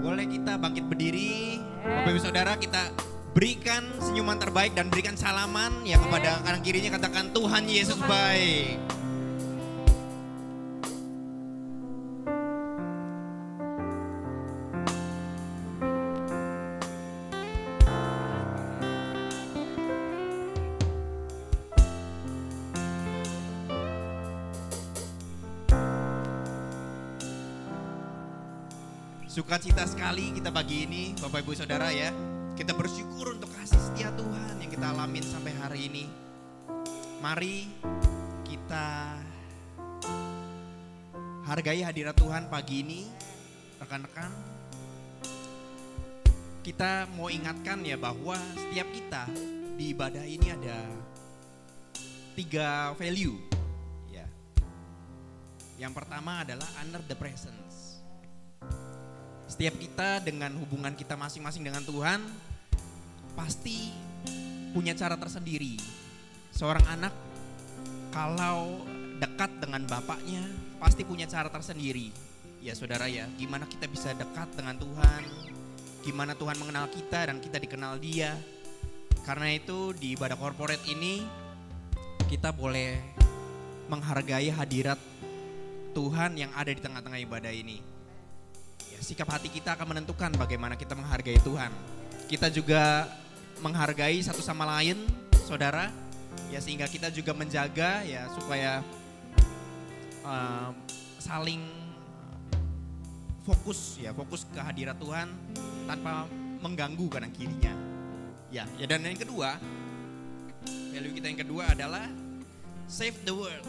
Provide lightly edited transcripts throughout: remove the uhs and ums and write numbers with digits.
Boleh kita bangkit berdiri, Bapak Ibu Saudara, kita berikan senyuman terbaik dan berikan salaman ya kepada kanan kirinya, katakan Tuhan Yesus baik. Sukacita sekali kita pagi ini Bapak Ibu Saudara ya. Kita bersyukur untuk kasih setia Tuhan yang kita alamin sampai hari ini. Mari kita hargai hadirat Tuhan pagi ini. Rekan-rekan, kita mau ingatkan ya bahwa setiap kita di ibadah ini ada 3 value ya. Yang pertama adalah honor the presence. Setiap kita dengan hubungan kita masing-masing dengan Tuhan pasti punya cara tersendiri. Seorang anak kalau dekat dengan bapaknya pasti punya cara tersendiri. Ya saudara ya, gimana kita bisa dekat dengan Tuhan, gimana Tuhan mengenal kita dan kita dikenal Dia. Karena itu di ibadah corporate ini kita boleh menghargai hadirat Tuhan yang ada di tengah-tengah ibadah ini. Sikap hati kita akan menentukan bagaimana kita menghargai Tuhan. Kita juga menghargai satu sama lain, saudara, ya sehingga kita juga menjaga ya supaya saling fokus ke hadirat Tuhan tanpa mengganggu kanan kirinya. Ya dan yang kedua, value kita yang kedua adalah save the world.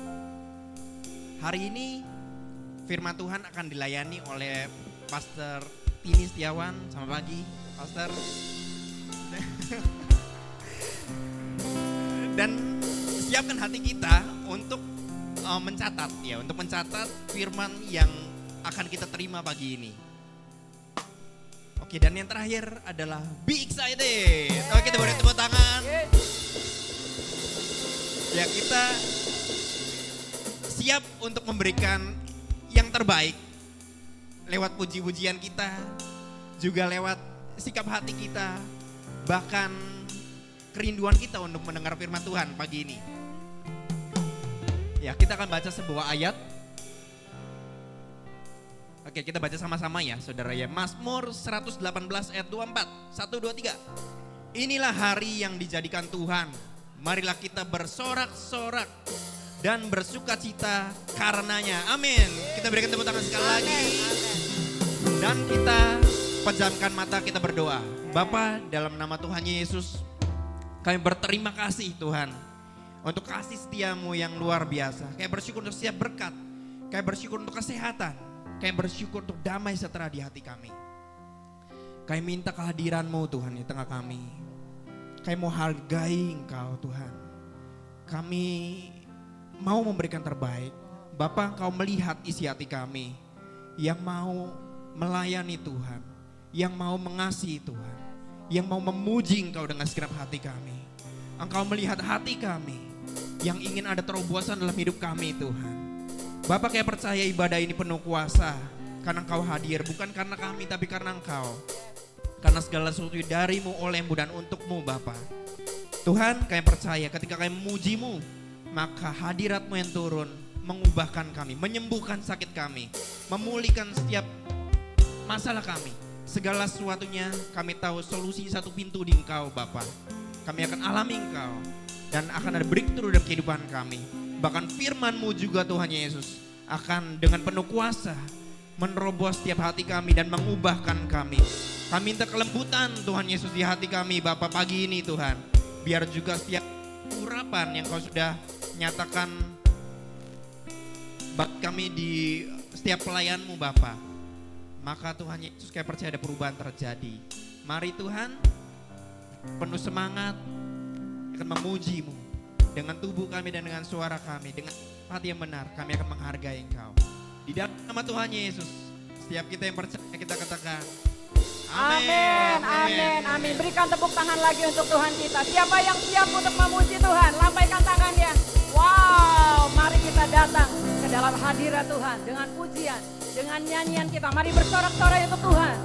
Hari ini firman Tuhan akan dilayani oleh Pastor Tini Setiawan. Selamat pagi, Pastor. Dan siapkan hati kita untuk mencatat firman yang akan kita terima pagi ini. Oke, dan yang terakhir adalah be excited. Oke, kita boleh tepuk tangan. Ya, kita siap untuk memberikan yang terbaik lewat puji-pujian kita, juga lewat sikap hati kita, bahkan kerinduan kita untuk mendengar firman Tuhan pagi ini. Ya, kita akan baca sebuah ayat. Oke, kita baca sama-sama ya, saudara ya. Mazmur 118 ayat 24. 1, 2, 3. Inilah hari yang dijadikan Tuhan. Marilah kita bersorak-sorak dan bersukacita karenanya. Amin. Kita berikan tepuk tangan sekali lagi. Dan kita pejamkan mata, kita berdoa. Bapa, dalam nama Tuhan Yesus, kami berterima kasih Tuhan untuk kasih setiamu yang luar biasa. Kami bersyukur untuk setiap berkat. Kami bersyukur untuk kesehatan. Kami bersyukur untuk damai sejahtera di hati kami. Kami minta kehadiranmu Tuhan di tengah kami. Kami mau hargai Engkau Tuhan. Kami mau memberikan terbaik. Bapa, Engkau melihat isi hati kami yang mau melayani Tuhan, yang mau mengasihi Tuhan, yang mau memuji Engkau dengan segenap hati kami. Engkau melihat hati kami yang ingin ada terobosan dalam hidup kami Tuhan. Bapa, kami percaya ibadah ini penuh kuasa karena Engkau hadir, bukan karena kami tapi karena Engkau. Karena segala sesuatu darimu, olehmu dan untukmu Bapa. Tuhan, kami percaya ketika kami memujimu, maka hadiratmu yang turun mengubahkan kami, menyembuhkan sakit kami, memulihkan setiap masalah kami. Segala sesuatunya kami tahu solusi satu pintu di Engkau Bapa. Kami akan alami Engkau dan akan ada breakthrough dalam kehidupan kami. Bahkan firman-Mu juga Tuhan Yesus akan dengan penuh kuasa menerobos setiap hati kami dan mengubahkan kami. Kami minta kelembutan Tuhan Yesus di hati kami Bapa pagi ini Tuhan. Biar juga setiap urapan yang Kau sudah nyatakan bagi kami di setiap pelayan-Mu Bapa, maka Tuhan Yesus kami percaya ada perubahan terjadi. Mari Tuhan penuh semangat akan memuji-Mu dengan tubuh kami dan dengan suara kami, dengan hati yang benar kami akan menghargai Engkau. Di dalam nama Tuhan Yesus, setiap kita yang percaya kita katakan amin, amin, amin. Berikan tepuk tangan lagi untuk Tuhan kita. Siapa yang siap untuk memuji Tuhan, lambaikan tangannya. Wow, mari kita datang ke dalam hadirat Tuhan dengan pujian, dengan nyanyian kita. Mari bersorak-sorai untuk Tuhan.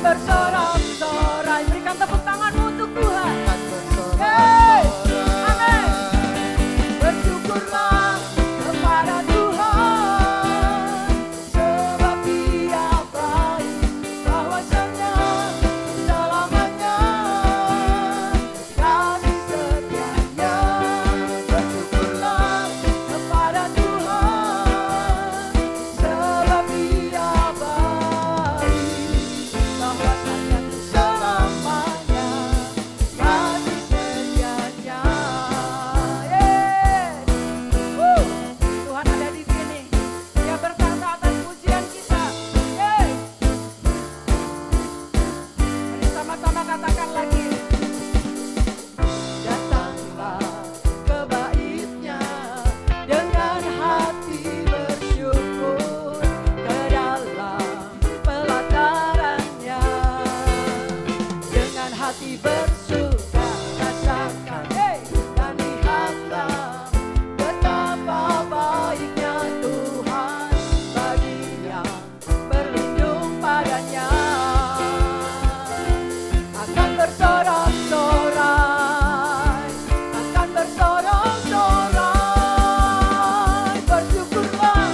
bersorak-sorai. Berikan tepuk tanganmu untuk Tuhan. akan Hey, bersorak-sorai. amin. Bersyukurlah kepada Tuhan, sebab Dia baik, bahwasanya selamanya kasih setianya. Bersyukurlah kepada Tuhan, sebab Dia baik, bahwasanya selamanya kasih setianya. Tuhan ada di sini. Dia berkata atas pujian kita. Mari sama-sama katakan lagi. Datanglah ke bait-Nya dengan hati bersyukur, ke dalam pelataran-Nya dengan hati bersuka rasakan, dan lihatlah betapa baiknya Tuhan bagi yang berlindung padanya. Akan bersorak-sorai, akan bersorak-sorai. Bersyukurlah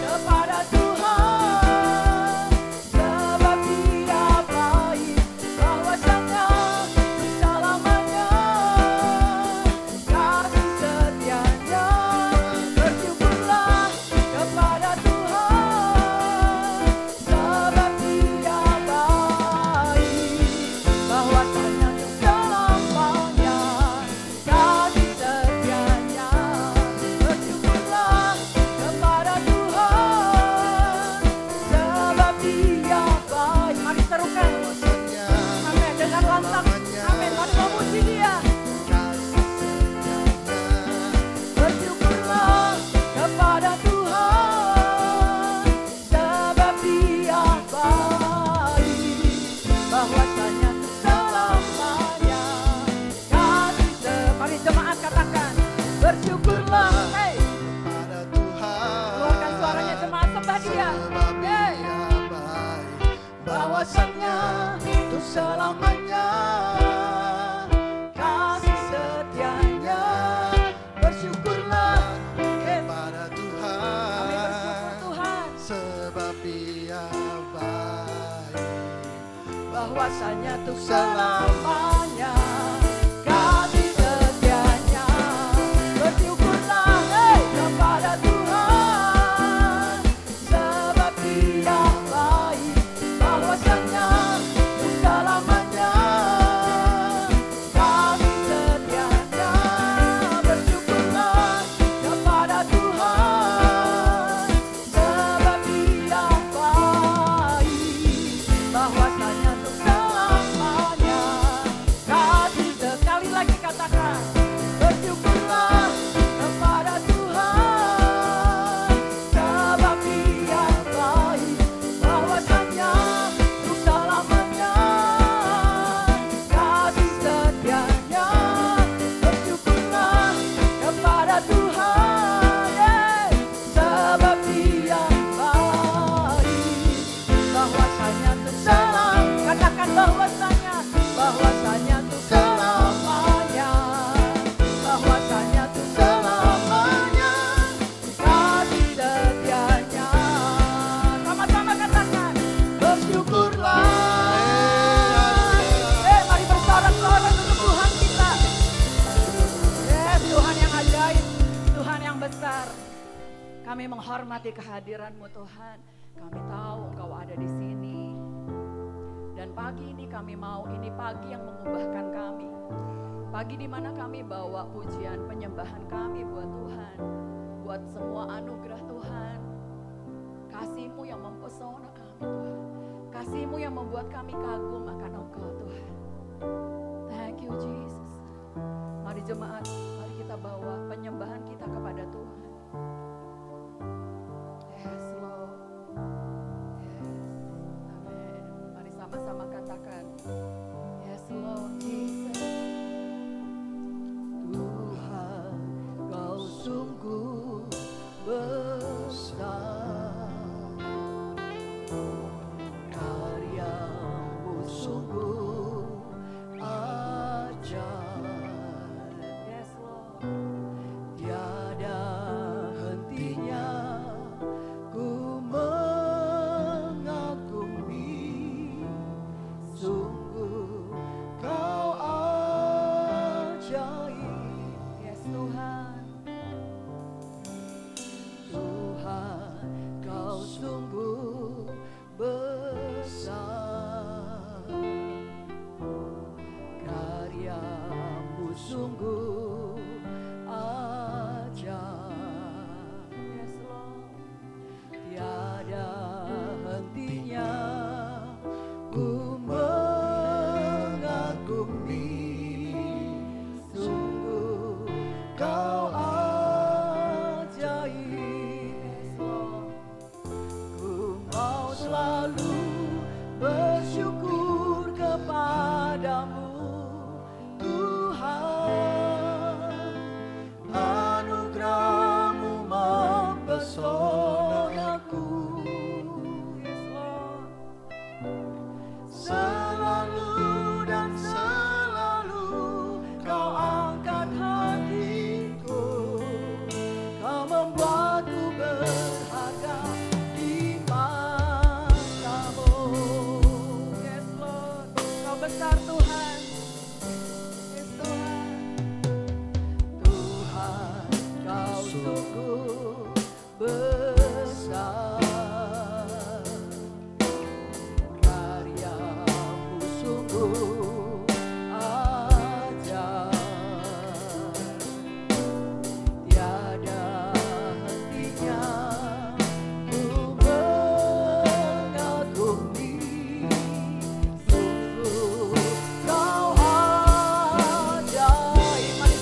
kepada Tuhan, sebab Dia baik, bahwasanya selamanya kasih setianya. Bersyukurlah kepada Tuhan, sebab Dia baik, bahwasanya selamanya kasih setianya. Bersyukurlah kepada Tuhan, sebab Dia baik. Mari serukan. Amin. Dengan lantang. Amin. Mari memuji Dia. Bersyukurlah kepada Tuhan, sebab Dia baik, bahwasanya selamanya kasih. Mari jemaat katakan, bersyukurlah. Hey, Pada Tuhan, keluarkan suaranya jemaat, sembah Dia. sebab Hey, Dia baik, bahwasanya untuk selamanya kasih setianya. Bersyukurlah amin. kepada Bersyukur Tuhan, Tuhan, sebab Dia baik, bahwasanya untuk selamanya kasih setianya. Bersyukurlah kepada Tuhan, sebab Dia baik, bahwasanya untuk selamanya kasih setianya. Bersyukurlah kepada Tuhan, sebab Dia baik, bahwasanya untuk selamanya kasih. Sekali lagi katakan, bersyukurlah kepada Tuhan, sebab Dia baik, bahwasanya untuk selamanya kasih setianya. Bersyukurlah kepada Tuhan, sebab Dia baik, bahwasanya untuk selamanya. Katakan bahwasanya untuk selamanya, bahwasanya untuk selamanya kasih setianya. Sama-sama katakan, bersyukurlah. Mari bersorak-sorai untuk Tuhan kita. Yes, Tuhan yang ajaib, Tuhan yang besar. Kami menghormati kehadiran-Mu Tuhan. Kami tahu Engkau ada di sini. Dan pagi ini kami mau, ini pagi yang mengubahkan kami. Pagi di mana kami bawa pujian penyembahan kami buat Tuhan. Buat semua anugerah Tuhan. Kasih-Mu yang mempesona kami Tuhan. Kasih-Mu yang membuat kami kagum akan Engkau Tuhan. Thank you Jesus. Mari jemaat, mari kita bawa penyembahan kita kepada Tuhan. Yes Lord. Yes. Amin. Mari sama-sama katakan. Yes Lord Jesus. Tuhan, Kau sungguh besar. Karya-Mu sungguh ajaib. Yes, Lord. Tiada hentinya ku mengagumi, sungguh kau ajaib. Yes, Lord. Ku mau selalu bersyukur kepadamu, Tuhan. Anugerah-Mu mempesonaku. Yes, Lord. Selalu dan selalu kau angkat hatiku, kau membuatku berharga di matamu. Yes, Lord. Kau besar, Tuhan. Yes, Tuhan. Tuhan, kau sungguh besar. Karya-Mu sungguh ajaib. Tiada hentinya ku mengagumi, sungguh kau ajaib. Mari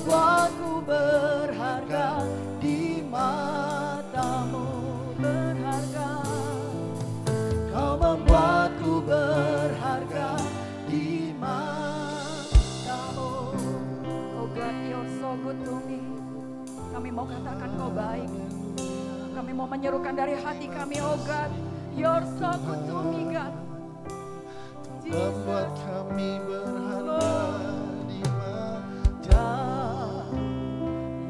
membuatku berharga di matamu, berharga. Kau membuatku berharga di matamu. Oh God, you're so good to me. Kami mau katakan kau baik. Kami mau menyerukan dari hati kami, oh God, you're so good to me, God. Membuat kami berharga di mata.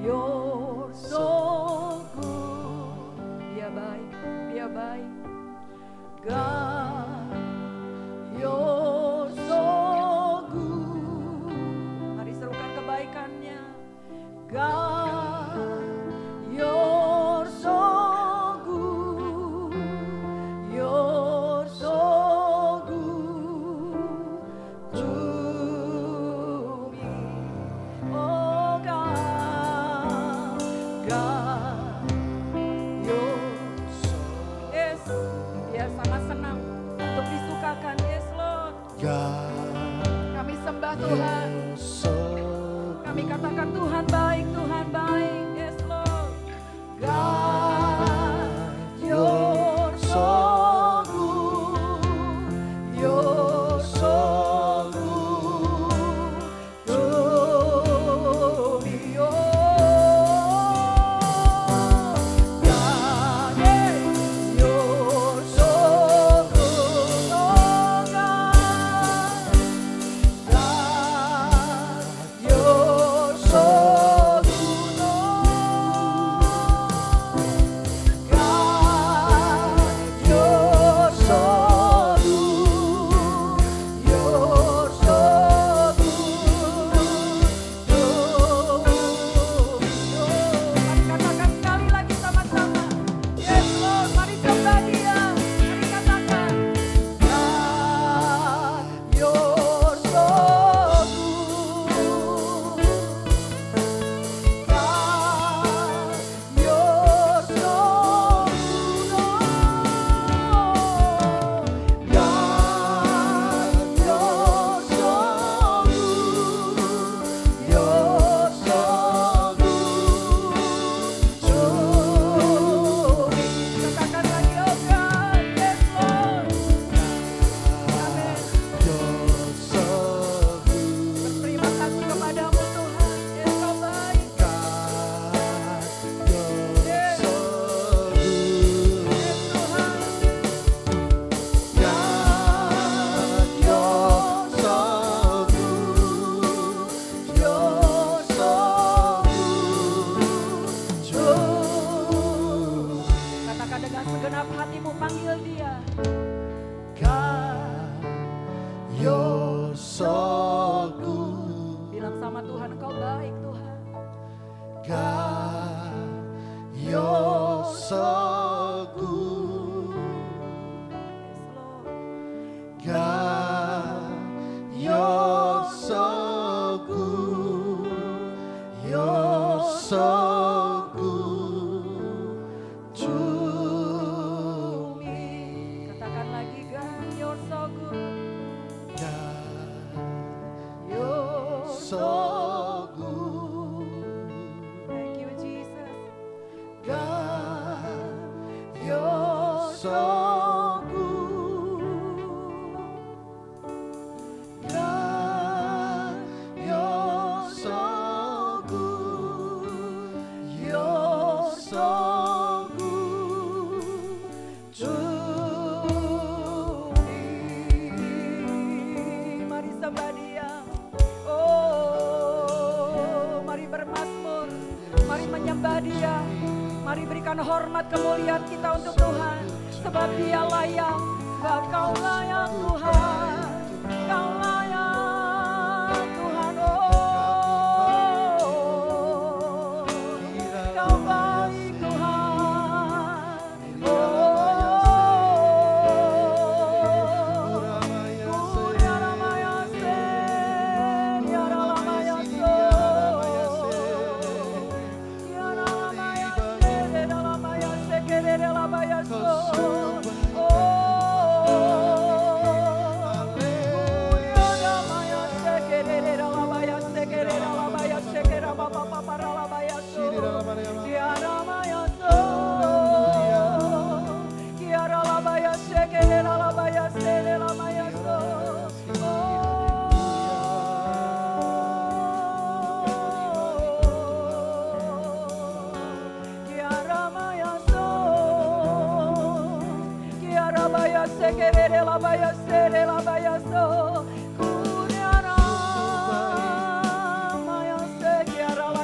You're so good. Dia baik, dia baik. God, you're so good. Mari serukan kebaikannya. God, you're so good. You're so good to me. Oh God, God, you're so. Yes, dia sangat senang untuk disukakan. Yes Lord, God, kami sembah Tuhan. you're so Kami katakan Tuhan baik, Tuhan baik. Yes Lord, God, you're so good. You're so good to me. Oh, God, you're so good. Oh, God, you're so good. berikan hormat kemuliaan kita untuk Tuhan. Sebab Dia layak, sebab Kau layak Tuhan. Kau layak Tuhan, oh. Kau baik Tuhan, oh. sekere la baya sere la baya so. Kuriara maya sekera la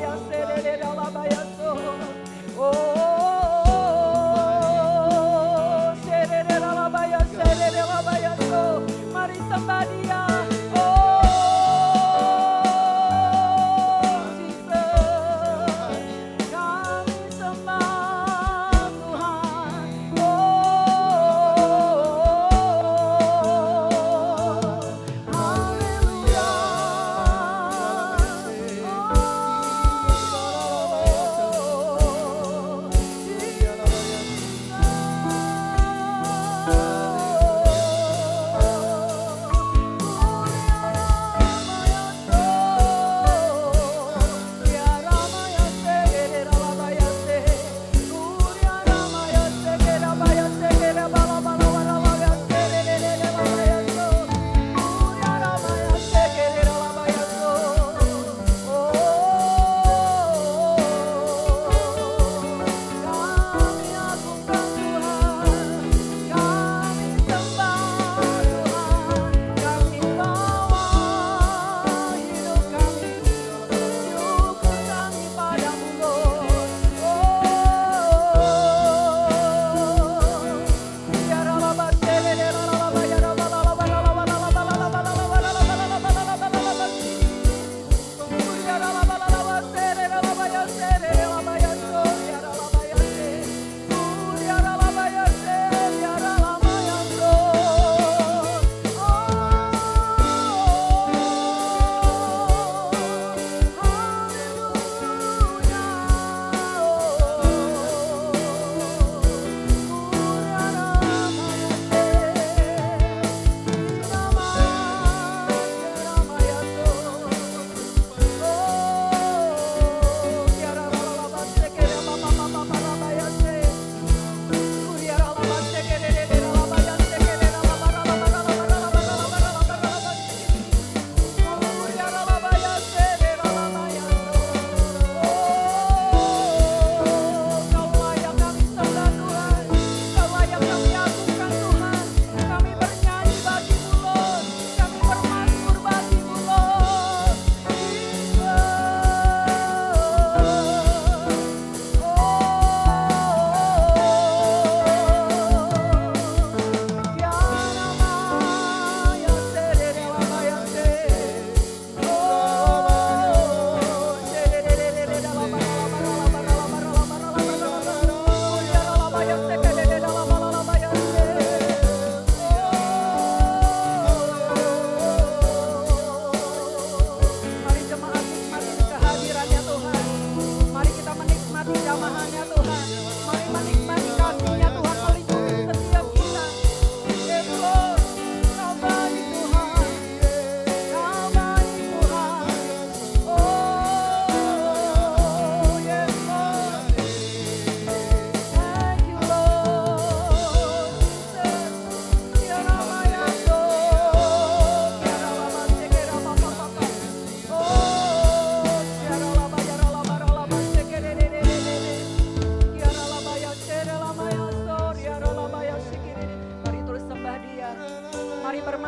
ya sere la baya so. Oh, sere la baya so. Mari sembah Dia.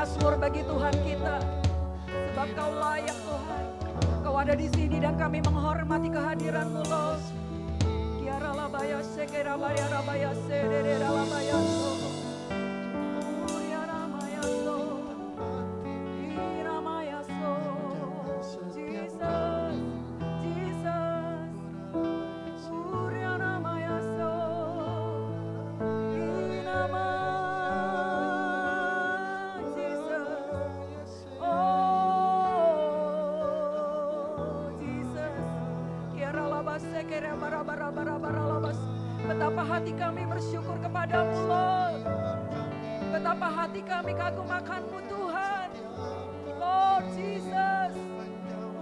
bermasmur bagi Tuhan kita. Sebab Kau layak Tuhan. Kau ada di sini dan kami menghormati kehadiran-Mu, Lord. Kiara labaya sekera baya rabaya sedere rabaya so. Uriara maya so. Ira maya so. Jesus, Jesus. Uriara maya so. Ira betapa hati kami bersyukur kepadamu, Lord. Betapa hati kami kagum akan-Mu, Tuhan. Lord Jesus.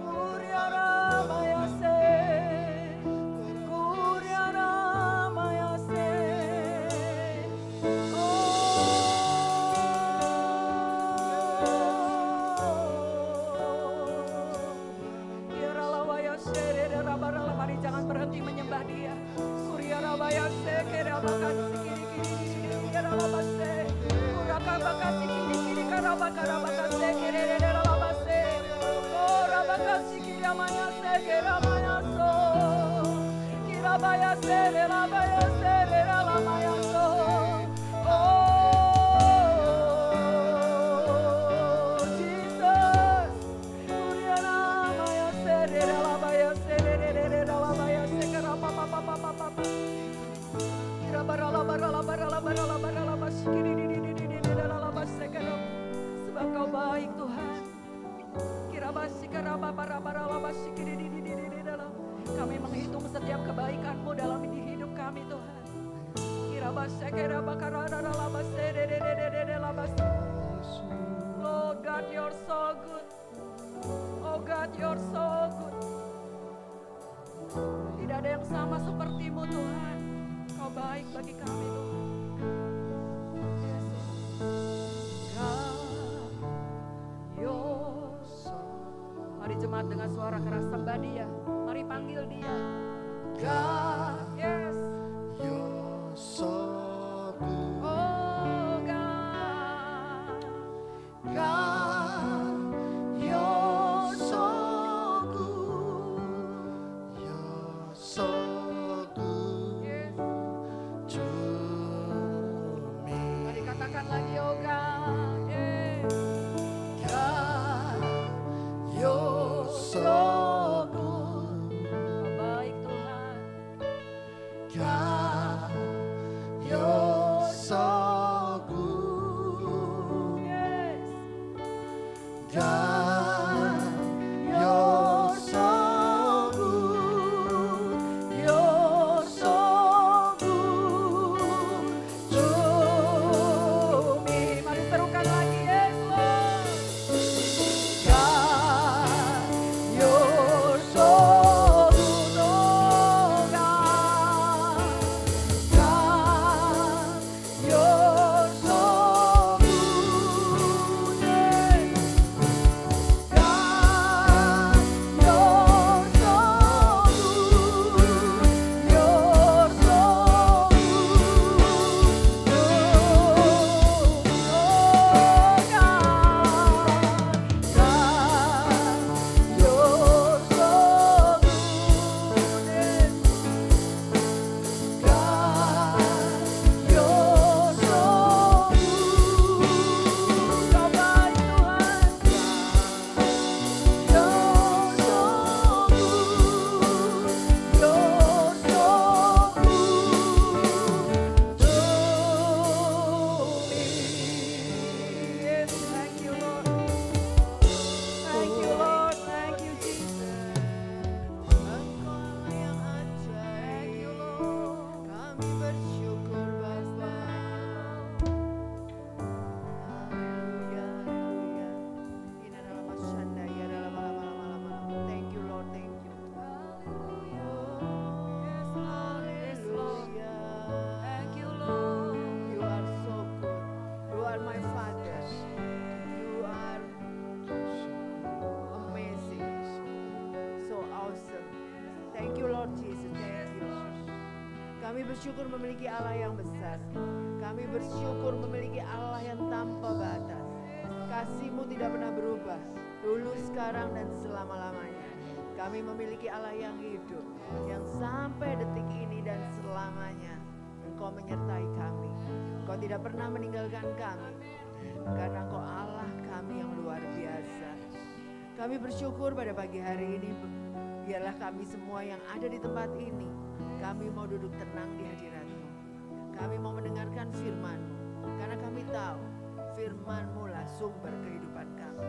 Kuriara mayase. Kuriara mayase. Mari jangan berhenti menyembah Dia. Kuriara mayase kera makan sekiri-kiri. Kuriara mayase. Rakabakasi kiri kiri karabakarabakase kerere labase. Oh rabakasi kiri amaya se keramaya so. Kirabaya se rabaya se lamaya so. Oh Jesus. Uriana maya se labaya se labaya se karapapapapapapa. Sebab Kau baik Tuhan. Kami menghitung setiap kebaikan-Mu dalam hidup kami Tuhan. Lord God, You're so good. Oh God, You're so good. Tidak ada yang sama seperti-Mu Tuhan. Kau baik bagi kami Tuhan. Yesus. God, You're so. Mari jemaat dengan suara keras sembah Dia. Mari panggil Dia. God, yes. You're so good. Oh God, God, you're so good. You're so good yes. to me. Mari katakan lagi, oh God, yes. God, you're so good. Kau baik Tuhan. God, you're so good. Yes. God, you're so good. You're so good to me. Mari serukan lagi, yes Lord. God, you're so good, oh God. God, you're so good, yes. God, you're so good. You're so Yes, thank you Lord. Thank you Lord, thank you Jesus. Engkau yang Thank you ajaib, Lord. kami bersyukur Bapa. Haleluya, haleluya. Ina dalam asyanda, ya dalam lama-lama. Thank you Lord, thank you. Yes Lord, yes Lord. Haleluya. Thank you Lord. You are so good. You are my Father. You are amazing. So awesome. Thank you Lord Jesus. Thank you. Kami bersyukur memiliki Allah yang besar. Kami bersyukur memiliki Allah yang tanpa batas. Kasih-Mu tidak pernah berubah. Dulu, sekarang, dan selama-lamanya. Kami memiliki Allah yang hidup. Yang sampai detik ini dan selamanya. Engkau menyertai kami. Engkau tidak pernah meninggalkan kami. Karena Engkau Allah kami yang luar biasa. Kami bersyukur pada pagi hari ini. Biarlah kami semua yang ada di tempat ini, kami mau duduk tenang di hadirat-Mu. Kami mau mendengarkan firman-Mu. Karena kami tahu firman-Mu lah sumber kehidupan kami.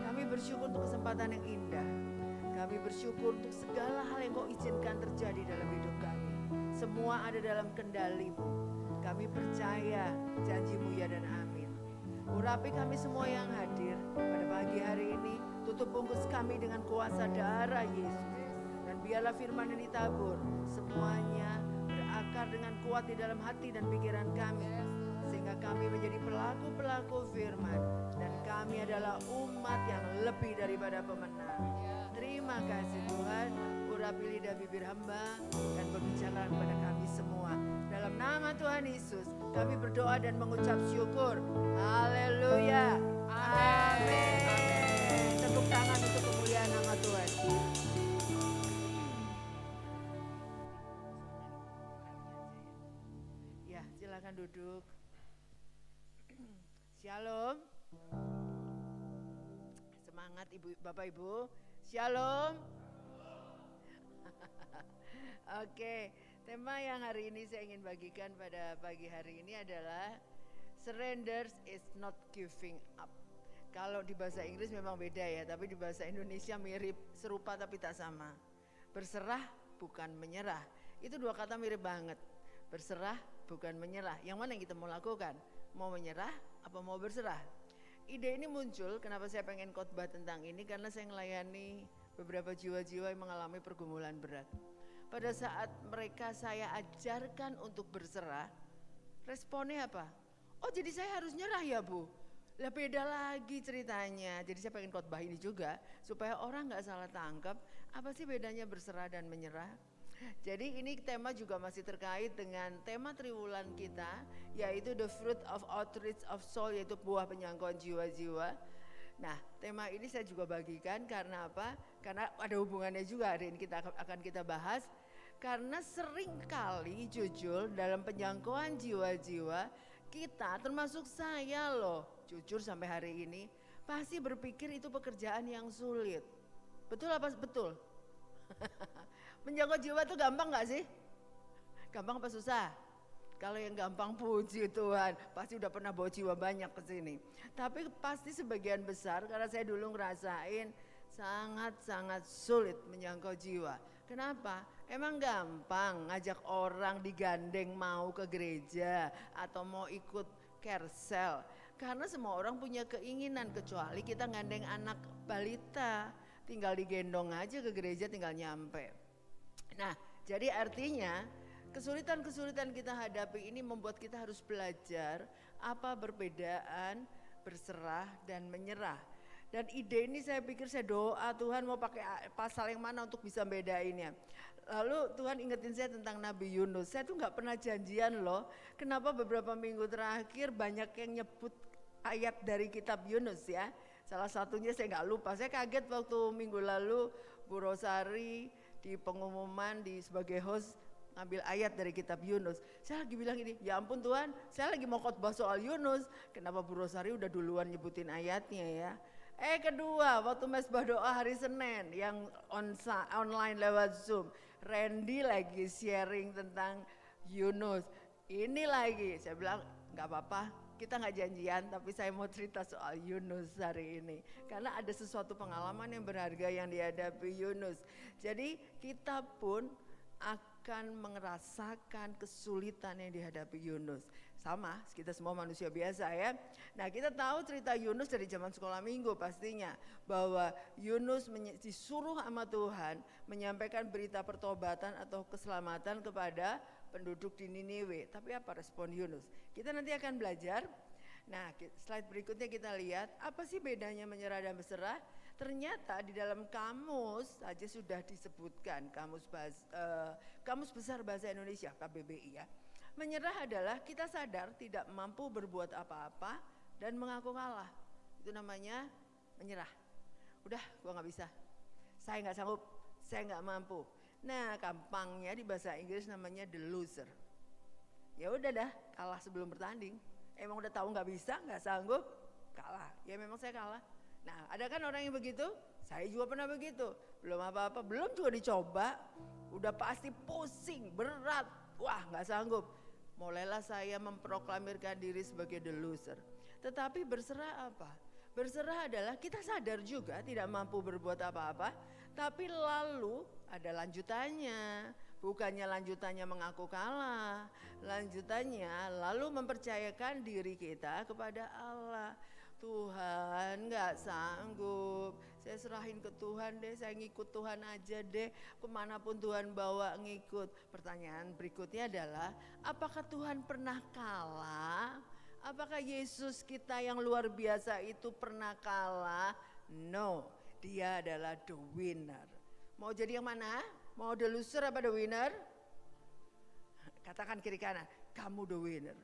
Kami bersyukur untuk kesempatan yang indah. Kami bersyukur untuk segala hal yang Kau izinkan terjadi dalam hidup kami. Semua ada dalam kendali-Mu. Kami percaya janji-Mu ya dan amin. Urapi kami semua yang hadir pada pagi hari ini. Tutup bungkus kami dengan kuasa darah Yesus. Dan biarlah firman yang ditabur semuanya berakar dengan kuat di dalam hati dan pikiran kami. Sehingga kami menjadi pelaku-pelaku firman. Dan kami adalah umat yang lebih daripada pemenang. Terima kasih Tuhan. Urapi lidah bibir hamba dan berbicara kepada kami semua. Dalam nama Tuhan Yesus, kami berdoa dan mengucap syukur. Haleluya. Amin. Tepuk tangan untuk kemuliaan nama Tuhan. Ya, silakan duduk. Shalom. Semangat Ibu, Bapak Ibu. Shalom. Oke, tema yang hari ini saya ingin bagikan pada pagi hari ini adalah surrender is not giving up. Kalau di bahasa Inggris memang beda ya, tapi di bahasa Indonesia mirip, serupa tapi tak sama. Berserah bukan menyerah. Itu dua kata mirip banget. Berserah bukan menyerah. Yang mana yang kita mau lakukan? Mau menyerah apa mau berserah? Ide ini muncul, kenapa saya pengen khotbah tentang ini, karena saya melayani beberapa jiwa-jiwa yang mengalami pergumulan berat. Pada saat mereka saya ajarkan untuk berserah, responnya apa? Oh jadi saya harus nyerah ya Bu? Lah beda lagi ceritanya. Jadi saya pengen khotbah ini juga, supaya orang gak salah tangkap, apa sih bedanya berserah dan menyerah? Jadi ini tema juga masih terkait dengan tema triwulan kita, yaitu the fruit of outreach of soul, yaitu buah penyangkauan jiwa-jiwa. Nah, tema ini saya juga bagikan karena apa? Karena ada hubungannya juga hari ini akan kita bahas. Karena sering kali jujur dalam penyangkauan jiwa-jiwa kita, termasuk saya loh, jujur sampai hari ini pasti berpikir itu pekerjaan yang sulit. Betul apa betul? Menjangkau jiwa itu gampang gak sih? Gampang apa susah? Kalau yang gampang puji Tuhan, pasti udah pernah bawa jiwa banyak ke sini. Tapi pasti sebagian besar, karena saya dulu ngerasain sangat-sangat sulit menjangkau jiwa. Kenapa? Emang gampang ngajak orang digandeng mau ke gereja atau mau ikut carousel. Karena semua orang punya keinginan, kecuali kita gandeng anak balita. Tinggal digendong aja ke gereja, tinggal nyampe. Nah, jadi artinya kesulitan-kesulitan kita hadapi ini membuat kita harus belajar apa perbedaan berserah dan menyerah. Dan ide ini saya pikir, saya doa Tuhan mau pakai pasal yang mana untuk bisa bedainnya. Lalu Tuhan ingetin saya tentang Nabi Yunus. Saya tuh gak pernah janjian loh, kenapa beberapa minggu terakhir banyak yang nyebut ayat dari kitab Yunus ya. Salah satunya saya gak lupa, saya kaget waktu minggu lalu Bu Rosari di pengumuman sebagai host ngambil ayat dari kitab Yunus. Saya lagi bilang ini, ya ampun Tuhan, saya lagi mau khotbah soal Yunus. Kenapa Bu Rosari udah duluan nyebutin ayatnya ya. Kedua, waktu mesbah doa hari Senin yang online lewat Zoom, Randy lagi sharing tentang Yunus. Ini lagi, saya bilang gak apa-apa, kita gak janjian, tapi saya mau cerita soal Yunus hari ini. Karena ada sesuatu pengalaman yang berharga yang dihadapi Yunus. Jadi kita pun akan merasakan kesulitan yang dihadapi Yunus. Sama, kita semua manusia biasa ya. Nah kita tahu cerita Yunus dari zaman sekolah minggu pastinya. Bahwa Yunus disuruh sama Tuhan menyampaikan berita pertobatan atau keselamatan kepada penduduk di Niniwe. Tapi apa respon Yunus? Kita nanti akan belajar. Nah slide berikutnya kita lihat apa sih bedanya menyerah dan berserah. Ternyata di dalam kamus saja sudah disebutkan, Kamus Besar Bahasa Indonesia KBBI ya. Menyerah adalah kita sadar tidak mampu berbuat apa-apa dan mengaku kalah. Itu namanya menyerah. Udah gua gak bisa, saya gak sanggup, saya gak mampu. Nah gampangnya di bahasa Inggris namanya the loser. Ya udah dah, kalah sebelum bertanding. Emang udah tahu gak bisa, gak sanggup, kalah. Ya memang saya kalah. Nah ada kan orang yang begitu, saya juga pernah begitu. Belum apa-apa, belum juga dicoba, udah pasti pusing, berat, wah gak sanggup. Mulailah saya memproklamirkan diri sebagai the loser. Tetapi berserah apa? Berserah adalah kita sadar juga tidak mampu berbuat apa-apa, tapi lalu ada lanjutannya. Bukannya lanjutannya mengaku kalah, lanjutannya lalu mempercayakan diri kita kepada Allah. Tuhan gak sanggup, saya serahin ke Tuhan deh, saya ngikut Tuhan aja deh, kemanapun Tuhan bawa ngikut. Pertanyaan berikutnya adalah, apakah Tuhan pernah kalah? Apakah Yesus kita yang luar biasa itu pernah kalah? No, dia adalah the winner. Mau jadi yang mana? Mau the loser apa the winner? Katakan kiri kanan, kamu the winner.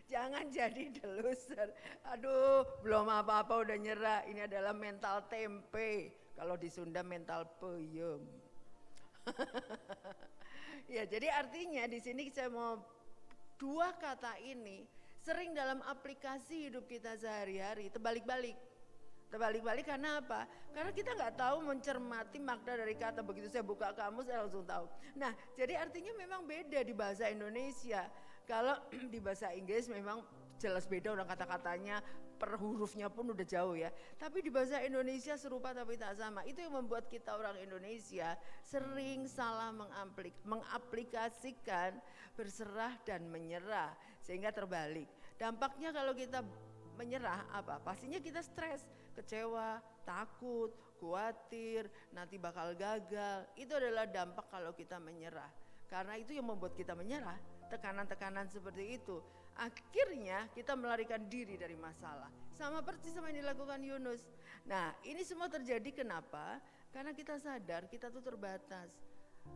Jangan jadi the loser. Aduh, belum apa-apa udah nyerah. Ini adalah mental tempe. Kalau di Sunda mental peyem. Ya, jadi artinya di sini saya mau dua kata ini sering dalam aplikasi hidup kita sehari-hari terbalik-balik. Terbalik-balik karena apa? Karena kita nggak tahu mencermati makna dari kata. Begitu saya buka kamus saya langsung tahu. Nah, jadi artinya memang beda di bahasa Indonesia. Kalau di bahasa Inggris memang jelas beda orang kata-katanya, per hurufnya pun udah jauh ya. Tapi di bahasa Indonesia serupa tapi tak sama. Itu yang membuat kita orang Indonesia sering salah mengaplikasikan berserah dan menyerah sehingga terbalik. Dampaknya kalau kita menyerah apa? Pastinya kita stres, kecewa, takut, khawatir, nanti bakal gagal. Itu adalah dampak kalau kita menyerah. Karena itu yang membuat kita menyerah, tekanan-tekanan seperti itu. Akhirnya kita melarikan diri dari masalah. Sama persis sama yang dilakukan Yunus. Nah, ini semua terjadi kenapa? Karena kita sadar kita tuh terbatas.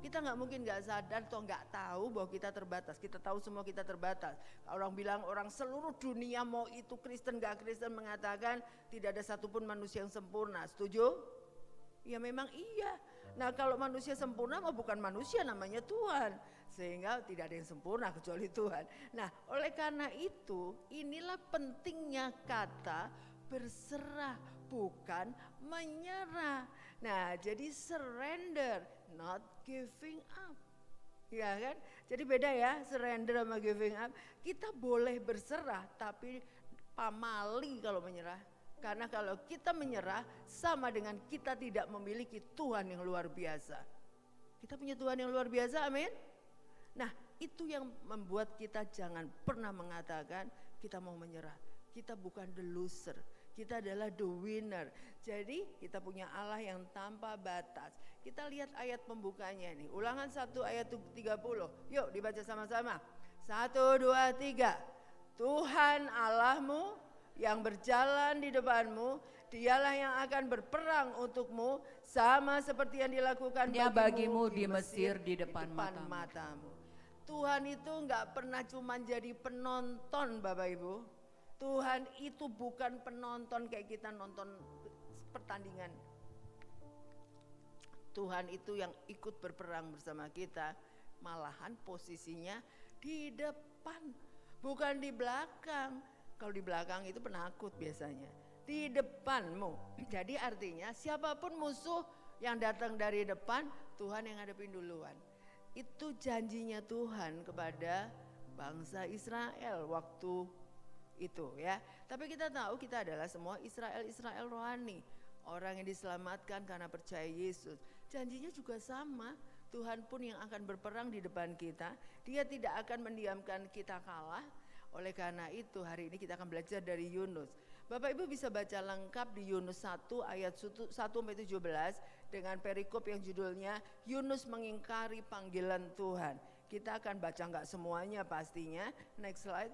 Kita nggak mungkin nggak sadar atau nggak tahu bahwa kita terbatas. Kita tahu semua kita terbatas. Orang bilang orang seluruh dunia mau itu Kristen nggak Kristen mengatakan tidak ada satupun manusia yang sempurna. Setuju? Ya memang iya. Nah kalau manusia sempurna mah bukan manusia namanya Tuhan. Sehingga tidak ada yang sempurna kecuali Tuhan. Nah oleh karena itu inilah pentingnya kata berserah bukan menyerah. Nah jadi surrender not giving up. Ya kan? Jadi beda ya surrender sama giving up. Kita boleh berserah tapi pamali kalau menyerah. Karena kalau kita menyerah sama dengan kita tidak memiliki Tuhan yang luar biasa. Kita punya Tuhan yang luar biasa, amin. Nah itu yang membuat kita jangan pernah mengatakan kita mau menyerah. Kita bukan the loser, kita adalah the winner. Jadi kita punya Allah yang tanpa batas. Kita lihat ayat pembukanya nih, Ulangan 1 ayat 30. Yuk dibaca sama-sama. 1, 2, 3. Tuhan Allahmu yang berjalan di depanmu, dialah yang akan berperang untukmu sama seperti yang dilakukan bagimu di Mesir di depan matamu. Tuhan itu nggak pernah cuma jadi penonton Bapak Ibu. Tuhan itu bukan penonton kayak kita nonton pertandingan. Tuhan itu yang ikut berperang bersama kita, malahan posisinya di depan, bukan di belakang. Kalau di belakang itu penakut biasanya. Di depanmu. Jadi artinya siapapun musuh yang datang dari depan, Tuhan yang hadapin duluan. Itu janjinya Tuhan kepada bangsa Israel waktu itu ya. Tapi kita tahu kita adalah semua Israel rohani. Orang yang diselamatkan karena percaya Yesus. Janjinya juga sama. Tuhan pun yang akan berperang di depan kita. Dia tidak akan mendiamkan kita kalah. Oleh karena itu hari ini kita akan belajar dari Yunus. Bapak Ibu bisa baca lengkap di Yunus 1 ayat 1-17 dengan perikop yang judulnya Yunus mengingkari panggilan Tuhan. Kita akan baca enggak semuanya pastinya. Next slide.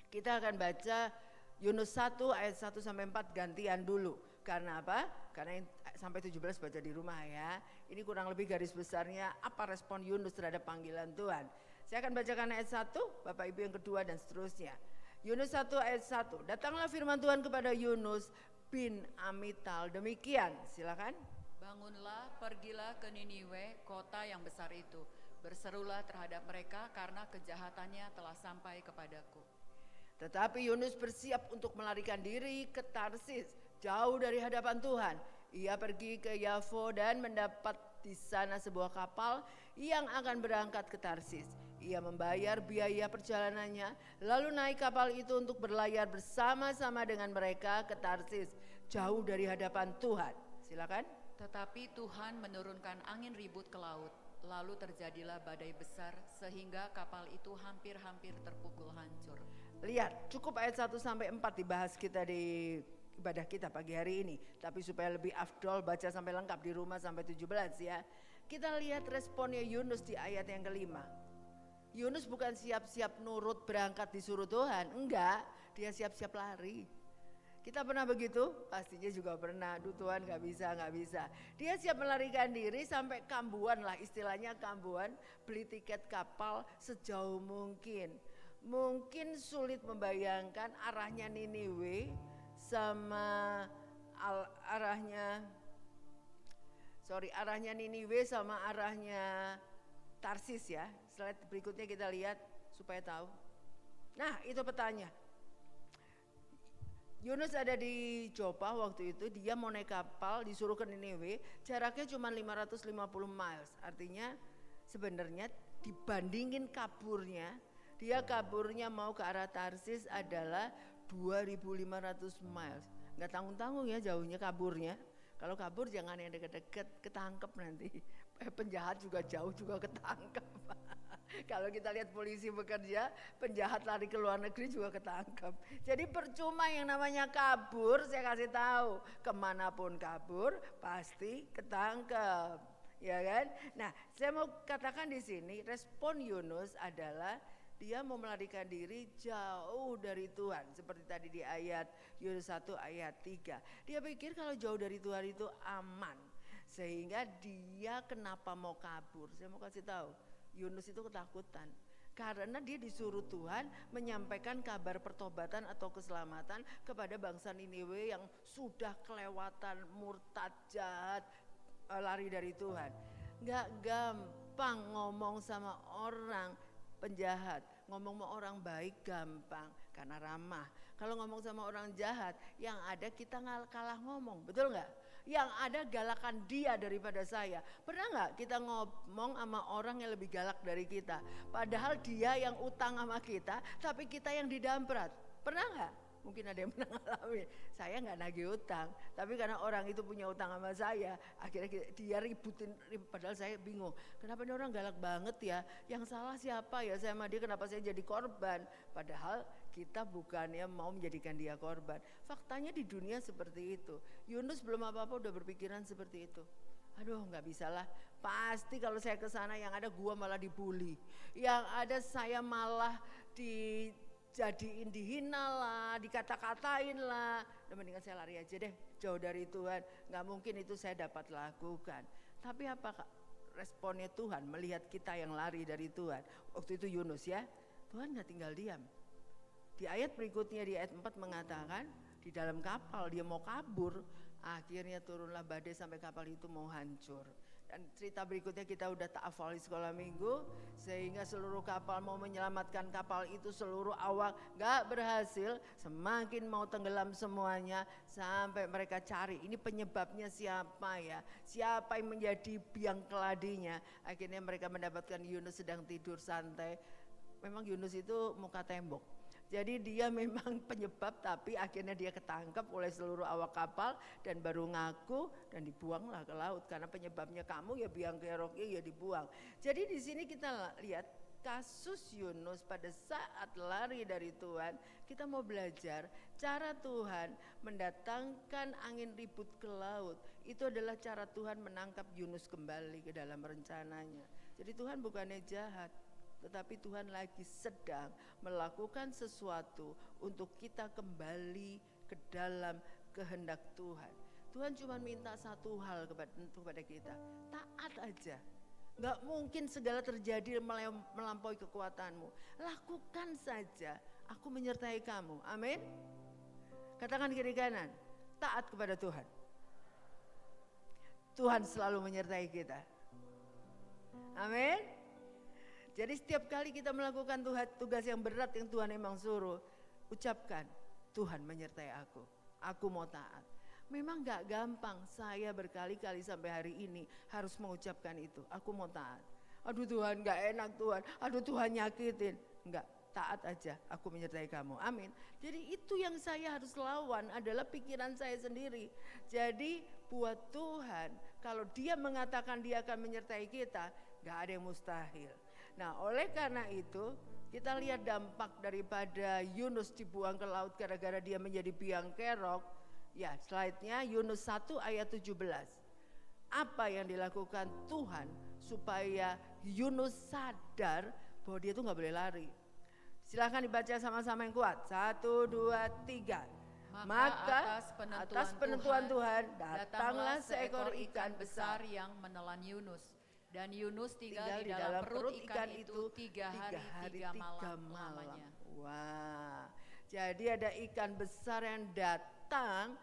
Kita akan baca Yunus 1 ayat 1-4 gantian dulu. Karena apa? Karena sampai 17 baca di rumah ya. Ini kurang lebih garis besarnya apa respon Yunus terhadap panggilan Tuhan. Saya akan bacakan ayat 1, Bapak Ibu yang kedua dan seterusnya. Yunus 1 ayat 1. Datanglah firman Tuhan kepada Yunus bin Amital. Demikian, silakan. Bangunlah, pergilah ke Niniwe, kota yang besar itu. Berserulah terhadap mereka karena kejahatannya telah sampai kepadaku. Tetapi Yunus bersiap untuk melarikan diri ke Tarsis, jauh dari hadapan Tuhan. Ia pergi ke Yafo dan mendapat di sana sebuah kapal yang akan berangkat ke Tarsis. Ia membayar biaya perjalanannya, lalu naik kapal itu untuk berlayar bersama-sama dengan mereka ke Tarsis, jauh dari hadapan Tuhan. Silakan. Tetapi Tuhan menurunkan angin ribut ke laut, lalu terjadilah badai besar sehingga kapal itu hampir-hampir terpukul hancur. Lihat, cukup ayat 1-4 dibahas kita di ibadah kita pagi hari ini. Tapi supaya lebih afdol baca sampai lengkap di rumah sampai 17 ya. Kita lihat responnya Yunus di ayat yang kelima. Yunus bukan siap-siap nurut berangkat disuruh Tuhan, enggak, dia siap-siap lari. Kita pernah begitu? Pastinya juga pernah. Aduh Tuhan gak bisa, gak bisa. Dia siap melarikan diri sampai Kambuan lah, istilahnya Kambuan. Beli tiket kapal sejauh mungkin. Mungkin sulit membayangkan arahnya Niniwe sama arahnya Niniwe sama arahnya Tarsis ya. Slide berikutnya kita lihat supaya tahu. Nah itu petanya. Yunus ada di Jopa waktu itu, dia mau naik kapal disuruh ke Niniwe, jaraknya cuma 550 miles. Artinya sebenarnya dibandingin kaburnya, dia kaburnya mau ke arah Tarsis adalah 2500 miles. Nggak tanggung-tanggung ya jauhnya kaburnya. Kalau kabur jangan yang deket-deket, ketangkep nanti. Penjahat juga jauh juga ketangkep. Kalau kita lihat polisi bekerja, penjahat lari ke luar negeri juga ketangkep. Jadi percuma yang namanya kabur, saya kasih tahu, kemanapun kabur pasti ketangkep, ya kan? Nah, saya mau katakan di sini, respon Yunus adalah dia mau melarikan diri jauh dari Tuhan. Seperti tadi di ayat Yunus 1 ayat 3. Dia pikir kalau jauh dari Tuhan itu aman. Sehingga dia kenapa mau kabur? Saya mau kasih tahu. Yunus itu ketakutan karena dia disuruh Tuhan menyampaikan kabar pertobatan atau keselamatan kepada bangsa Niniwe yang sudah kelewatan, murtad, jahat, lari dari Tuhan. Gak gampang ngomong sama orang penjahat, ngomong sama orang baik gampang karena ramah. Kalau ngomong sama orang jahat, yang ada kita kalah ngomong, betul nggak? Yang ada galakan dia daripada saya. Pernah nggak kita ngomong sama orang yang lebih galak dari kita? Padahal dia yang utang sama kita, tapi kita yang didamprat. Pernah nggak? Mungkin ada yang pernah ngalamin. Saya nggak nagih utang, tapi karena orang itu punya utang sama saya, akhirnya dia ributin. Padahal saya bingung, kenapa ini orang galak banget ya? Yang salah siapa ya? Saya sama dia, kenapa saya jadi korban? Padahal kita bukannya mau menjadikan dia korban. Faktanya di dunia seperti itu. Yunus belum apa-apa udah berpikiran seperti itu. Aduh nggak bisa lah, pasti kalau saya ke sana yang ada gua malah dibully, yang ada saya malah dijadiin dihina lah, dikata-katain lah. Dan mendingan saya lari aja deh, jauh dari Tuhan. Gak mungkin itu saya dapat lakukan. Tapi apa responnya Tuhan melihat kita yang lari dari Tuhan? Waktu itu Yunus ya, Tuhan gak tinggal diam. Di ayat berikutnya di ayat 4 mengatakan di dalam kapal dia mau kabur, akhirnya turunlah badai sampai kapal itu mau hancur. Dan cerita berikutnya kita udah tak hafal di sekolah minggu, sehingga seluruh kapal mau menyelamatkan kapal itu, seluruh awak gak berhasil, semakin mau tenggelam semuanya sampai mereka cari ini penyebabnya siapa ya, siapa yang menjadi biang keladinya. Akhirnya mereka mendapatkan Yunus sedang tidur santai. Memang Yunus itu muka tembok. Jadi dia memang penyebab, tapi akhirnya dia ketangkap oleh seluruh awak kapal dan baru ngaku dan dibuanglah ke laut karena penyebabnya kamu ya, biang keroknya ya dibuang. Jadi di sini kita lihat kasus Yunus pada saat lari dari Tuhan. Kita mau belajar cara Tuhan mendatangkan angin ribut ke laut. Itu adalah cara Tuhan menangkap Yunus kembali ke dalam rencananya. Jadi Tuhan bukannya jahat, tetapi Tuhan lagi sedang melakukan sesuatu untuk kita kembali ke dalam kehendak Tuhan. Tuhan cuma minta satu hal kepada kita, taat aja. Gak mungkin segala terjadi melampaui kekuatanmu. Lakukan saja, aku menyertai kamu. Amin. Katakan kiri kanan, taat kepada Tuhan. Tuhan selalu menyertai kita. Amin. Jadi setiap kali kita melakukan tugas yang berat yang Tuhan emang suruh, ucapkan, Tuhan menyertai aku mau taat. Memang gak gampang, saya berkali-kali sampai hari ini harus mengucapkan itu, aku mau taat. Aduh Tuhan gak enak Tuhan, aduh Tuhan nyakitin. Enggak, taat aja, aku menyertai kamu, amin. Jadi itu yang saya harus lawan adalah pikiran saya sendiri. Jadi buat Tuhan, kalau dia mengatakan dia akan menyertai kita, gak ada yang mustahil. Nah oleh karena itu kita lihat dampak daripada Yunus dibuang ke laut gara-gara dia menjadi biang kerok. Ya slide-nya Yunus 1 ayat 17. Apa yang dilakukan Tuhan supaya Yunus sadar bahwa dia tuh gak boleh lari. Silahkan dibaca sama-sama yang kuat. 1, 2, 3. Maka atas penentuan Tuhan datanglah seekor ikan besar yang menelan Yunus. Dan Yunus tinggal di dalam perut ikan itu 3 hari 3 malam lamanya. Wah, jadi ada ikan besar yang datang.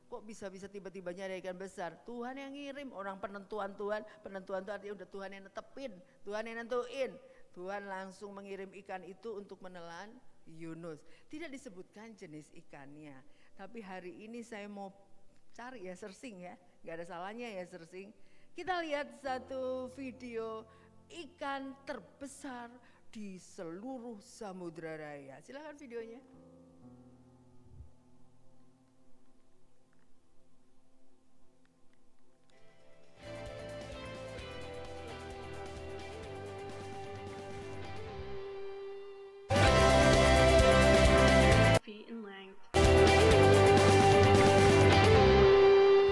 Kok bisa-bisa tiba-tibanya ada ikan besar? Tuhan yang ngirim, orang penentuan Tuhan itu artinya udah Tuhan yang netepin, Tuhan yang nentuin. Tuhan langsung mengirim ikan itu untuk menelan Yunus. Tidak disebutkan jenis ikannya. Tapi hari ini saya mau cari ya, searching ya, gak ada salahnya ya searching. Kita lihat satu video ikan terbesar di seluruh Samudra Raya. Silakan videonya. Feet in length.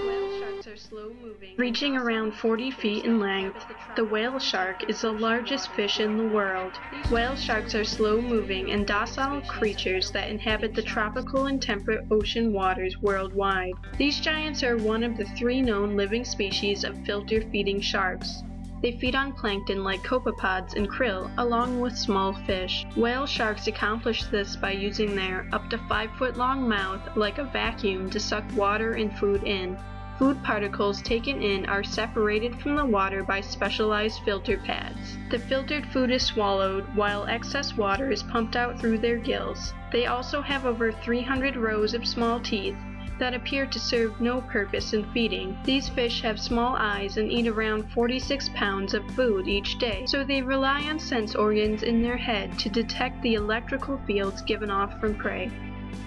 Whale sharks are slow moving, reaching around 40 feet in length. The whale shark is the largest fish in the world. Whale sharks are slow moving and docile creatures that inhabit the tropical and temperate ocean waters worldwide. These giants are one of the 3 known living species of filter feeding sharks. They feed on plankton like copepods and krill, along with small fish. Whale sharks accomplish this by using their up to 5-foot-long mouth like a vacuum to suck water and food in. Food particles taken in are separated from the water by specialized filter pads. The filtered food is swallowed, while excess water is pumped out through their gills. They also have over 300 rows of small teeth that appear to serve no purpose in feeding. These fish have small eyes and eat around 46 pounds of food each day, so they rely on sense organs in their head to detect the electrical fields given off from prey.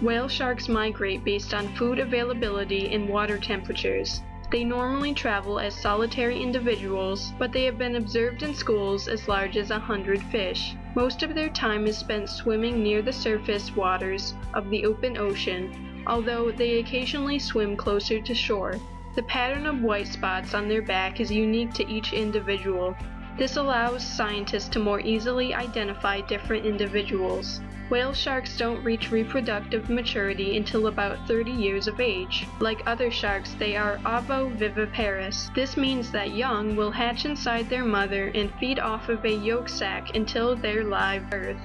Whale sharks migrate based on food availability and water temperatures. They normally travel as solitary individuals, but they have been observed in schools as large as 100 fish. Most of their time is spent swimming near the surface waters of the open ocean, although they occasionally swim closer to shore. The pattern of white spots on their back is unique to each individual. This allows scientists to more easily identify different individuals. Whale sharks don't reach reproductive maturity until about 30 years of age. Like other sharks, they are ovoviviparous. This means that young will hatch inside their mother and feed off of a yolk sac until their live birth.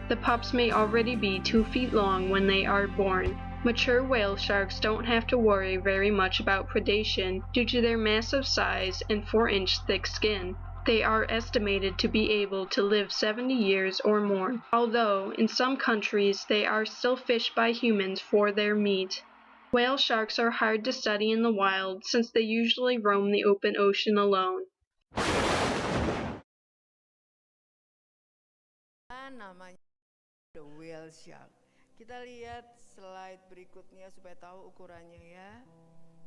The pups may already be 2 feet long when they are born. Mature whale sharks don't have to worry very much about predation due to their massive size and 4-inch thick skin. They are estimated to be able to live 70 years or more, although in some countries they are still fished by humans for their meat. Whale sharks are hard to study in the wild since they usually roam the open ocean alone. Namanya the whale shark. Kita lihat slide berikutnya supaya tahu ukurannya ya.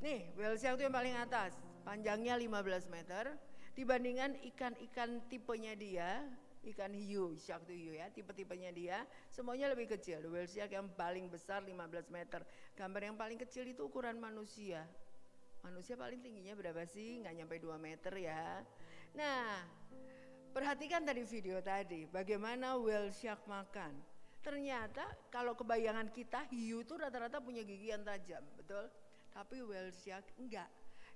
Nih, whale shark itu yang paling atas, panjangnya 15 meter. Dibandingkan ikan-ikan tipenya dia, ikan hiu, shark to hiu ya, tipe-tipenya dia, semuanya lebih kecil. The whale shark yang paling besar 15 meter. Gambar yang paling kecil itu ukuran manusia. Manusia paling tingginya berapa sih? Nggak nyampe 2 meter ya. Nah, perhatikan tadi video tadi, bagaimana whale shark makan. Ternyata kalau kebayangan kita, hiu itu rata-rata punya gigi yang tajam, betul? Tapi whale shark enggak.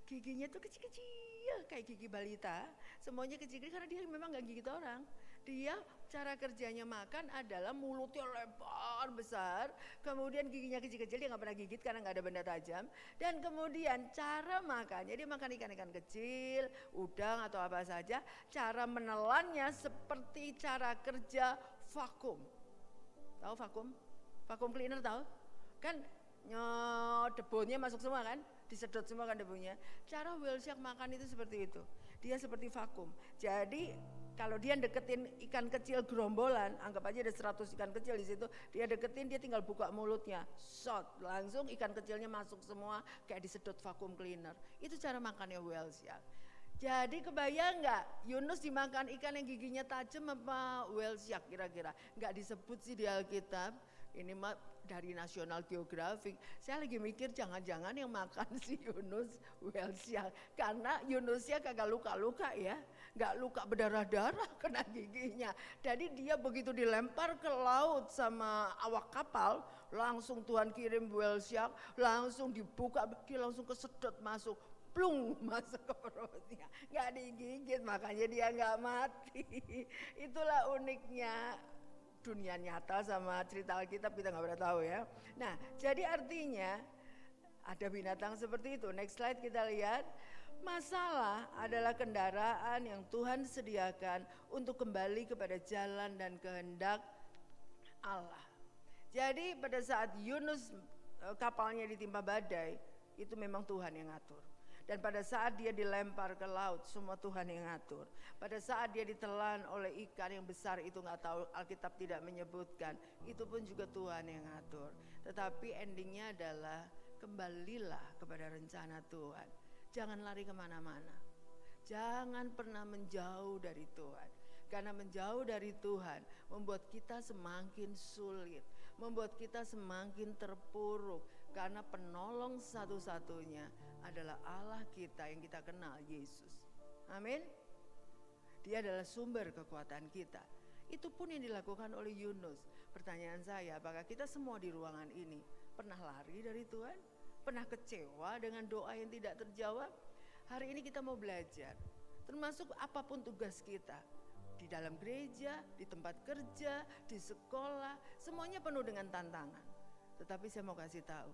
Giginya tuh kecil-kecil kayak gigi balita, semuanya kecil-kecil karena dia memang gak gigit orang. Dia cara kerjanya makan adalah mulutnya lebar besar, kemudian giginya kecil-kecil, dia gak pernah gigit karena gak ada benda tajam. Dan kemudian cara makannya, dia makan ikan-ikan kecil, udang atau apa saja. Cara menelannya seperti cara kerja vakum. Tahu vakum? Vakum cleaner tahu? Kan debunya masuk semua kan? Disedot semua kan debunya. Cara whale shark makan itu seperti itu. Dia seperti vakum. Jadi kalau dia deketin ikan kecil gerombolan, anggap aja ada 100 ikan kecil di situ, dia deketin, dia tinggal buka mulutnya, shot, langsung ikan kecilnya masuk semua kayak disedot vakum cleaner. Itu cara makannya whale shark. Jadi kebayang nggak Yunus dimakan ikan yang giginya tajam apa whale shark kira-kira? Nggak disebut sih di Alkitab. Ini mah dari National Geographic. Saya lagi mikir jangan-jangan yang makan si Yunus whale shark. Karena Yunusnya kagak luka-luka ya. Gak luka berdarah-darah kena giginya. Jadi dia begitu dilempar ke laut sama awak kapal, langsung Tuhan kirim whale shark, langsung dibuka, dia langsung kesedot masuk. Plung masuk ke perutnya, nggak digigit, makanya dia nggak mati. Itulah uniknya dunia nyata sama cerita Alkitab, kita nggak pernah tahu ya. Nah, jadi artinya ada binatang seperti itu. Next slide kita lihat. Masalah adalah kendaraan yang Tuhan sediakan untuk kembali kepada jalan dan kehendak Allah. Jadi pada saat Yunus kapalnya ditimpa badai, itu memang Tuhan yang ngatur. Dan pada saat dia dilempar ke laut, semua Tuhan yang ngatur. Pada saat dia ditelan oleh ikan yang besar, itu nggak tahu, Alkitab tidak menyebutkan, itu pun juga Tuhan yang ngatur. Tetapi endingnya adalah kembalilah kepada rencana Tuhan. Jangan lari kemana-mana. Jangan pernah menjauh dari Tuhan. Karena menjauh dari Tuhan membuat kita semakin sulit, membuat kita semakin terpuruk. Karena penolong satu-satunya adalah Allah kita yang kita kenal, Yesus. Amin. Dia adalah sumber kekuatan kita. Itu pun yang dilakukan oleh Yunus. Pertanyaan saya, apakah kita semua di ruangan ini pernah lari dari Tuhan? Pernah kecewa dengan doa yang tidak terjawab? Hari ini kita mau belajar, termasuk apapun tugas kita. Di dalam gereja, di tempat kerja, di sekolah, semuanya penuh dengan tantangan. Tetapi saya mau kasih tahu,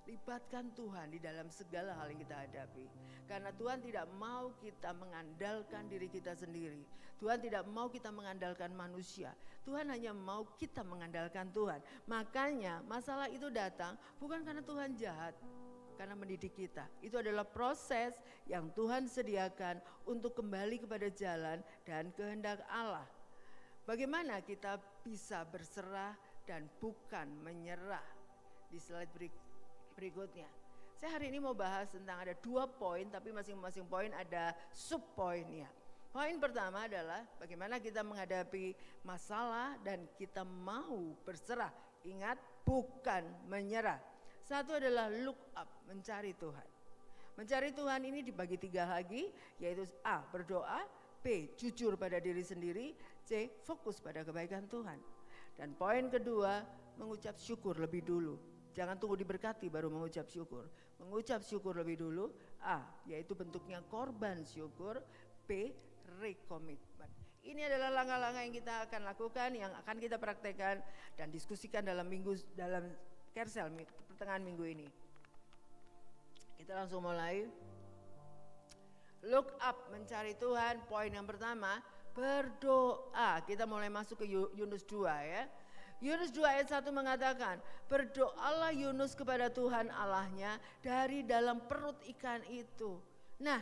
libatkan Tuhan di dalam segala hal yang kita hadapi. Karena Tuhan tidak mau kita mengandalkan diri kita sendiri. Tuhan tidak mau kita mengandalkan manusia. Tuhan hanya mau kita mengandalkan Tuhan. Makanya masalah itu datang bukan karena Tuhan jahat, karena mendidik kita. Itu adalah proses yang Tuhan sediakan untuk kembali kepada jalan dan kehendak Allah. Bagaimana kita bisa berserah dan bukan menyerah? Di slide berikutnya. Saya hari ini mau bahas tentang ada 2 poin, tapi masing-masing poin ada sub poinnya. Poin pertama adalah bagaimana kita menghadapi masalah dan kita mau berserah. Ingat, bukan menyerah. Satu adalah look up, mencari Tuhan. Mencari Tuhan ini dibagi 3 lagi, yaitu A, berdoa, B, jujur pada diri sendiri, C, fokus pada kebaikan Tuhan. Dan poin kedua, mengucap syukur lebih dulu. Jangan tunggu diberkati baru mengucap syukur. Mengucap syukur lebih dulu, A, yaitu bentuknya korban syukur, B, rekomitmen. Ini adalah langkah-langkah yang kita akan lakukan, yang akan kita praktekkan dan diskusikan dalam Kersel pertengahan minggu ini. Kita langsung mulai. Look up, mencari Tuhan. Poin yang pertama, berdoa. Kita mulai masuk ke Yunus 2 ya. Yunus 2 ayat 1 mengatakan, berdoalah Yunus kepada Tuhan Allahnya dari dalam perut ikan itu. Nah,